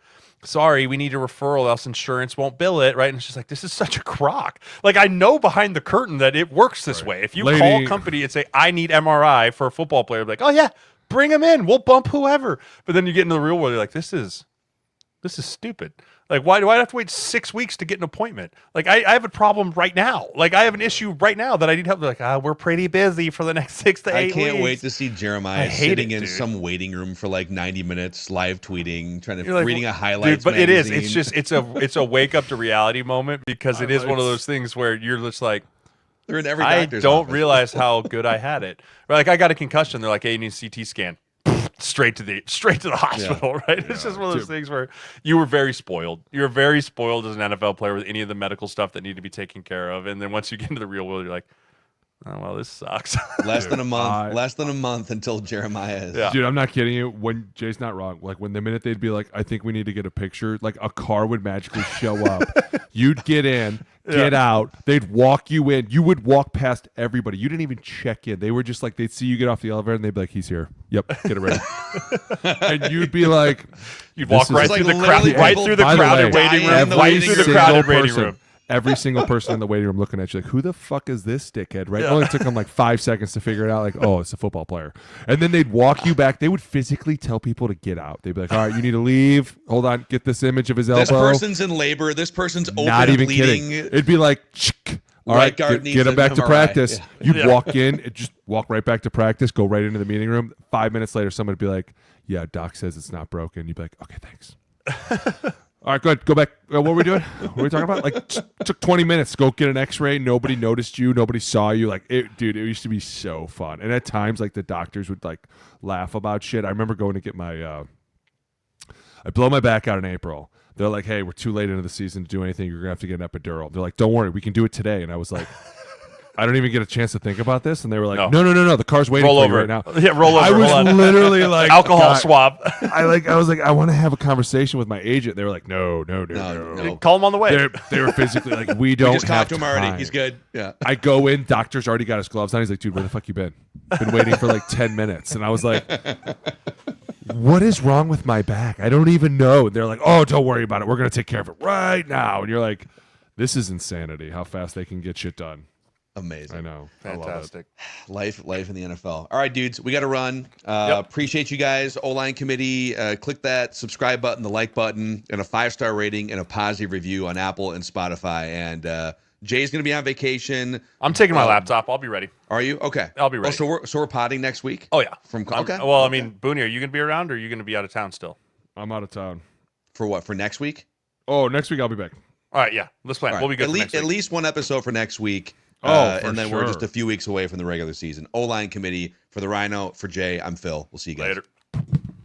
Sorry, we need a referral, else insurance won't bill it, right? And it's just like, this is such a crock. Like, I know behind the curtain that it works this way. If you call a company and say, I need MRI for a football player, like, oh, yeah, bring him in. We'll bump whoever. But then you get into the real world, you're like, this is stupid. Like, why do I have to wait 6 weeks to get an appointment? Like, I have a problem right now. Like, I have an issue right now that I need help. They're like, we're pretty busy for the next 6 to 8 weeks. I can't wait to see Jeremiah sitting in some waiting room for like 90 minutes, live tweeting, reading a highlights magazine. But magazine. it is. It's just it's a wake up to reality moment because it is one of those things where you're just like, they're in every I doctor's don't office. realize how good I had it. Right? Like, I got a concussion. They're like, hey, you need a CT scan. Straight to the hospital, right? It's just one of those things where you were very spoiled. You're very spoiled as an NFL player with any of the medical stuff that need to be taken care of. And then once you get into the real world, you're like, oh, well, this sucks. Less than a month until Jeremiah is. Yeah. Dude, I'm not kidding you. When Jay's not wrong, like when the minute they'd be like, I think we need to get a picture, like a car would magically show up. You'd get in, get out. They'd walk you in. You would walk past everybody. You didn't even check in. They were just like, they'd see you get off the elevator and they'd be like, he's here. Yep, get it ready. And you'd be like, you'd walk right through the crowded waiting room. Every every single person in the waiting room looking at you like, who the fuck is this dickhead, right? It only took them like 5 seconds to figure it out, like, oh, it's a football player. And then they'd walk you back. They would physically tell people to get out. They'd be like, all right, you need to leave. Hold on, get this image of his elbow. This person's in labor. This person's open Not and even bleeding. kidding. It'd be like, all right, get him back to practice. Yeah. You'd walk in, just walk right back to practice, go right into the meeting room. 5 minutes later, someone would be like, yeah, doc says it's not broken. You'd be like, okay, thanks. All right, go ahead. Go back. What were we doing? What were we talking about? Like, took 20 minutes to go get an x-ray. Nobody noticed you. Nobody saw you. Like, dude, it used to be so fun. And at times, like, the doctors would, like, laugh about shit. I remember going to get my I blow my back out in April. They're like, hey, we're too late into the season to do anything. You're going to have to get an epidural. They're like, don't worry. We can do it today. And I was like, I don't even get a chance to think about this. And they were like, no. The car's waiting for you right now. Yeah, roll over. I was literally like, alcohol swab. I was like, I want to have a conversation with my agent. They were like, no. Call him on the way. They were physically like, we don't just have talked to him time. already. He's good. Yeah. I go in, doctor's already got his gloves on. He's like, dude, where the fuck you been? Been waiting for like 10 minutes. And I was like, what is wrong with my back? I don't even know. And they're like, oh, don't worry about it. We're going to take care of it right now. And you're like, this is insanity, how fast they can get shit done. Amazing. I know. Fantastic. Life in the NFL. All right, dudes, we got to run. Appreciate you guys. O-line committee, click that subscribe button, the like button, and a 5-star rating and a positive review on Apple and Spotify. And Jay's going to be on vacation. I'm taking my laptop. I'll be ready. Are you? Okay. I'll be ready. Oh, so we're potting next week? Oh, yeah. Okay. Well, I mean, Boone, are you going to be around or are you going to be out of town still? I'm out of town. For what? For next week? Oh, next week I'll be back. All right, yeah. Let's plan. Right. We'll be good at least one episode for next week. And then we're just a few weeks away from the regular season. O-line committee for the Rhino, for Jay, I'm Phil. We'll see you guys. Later.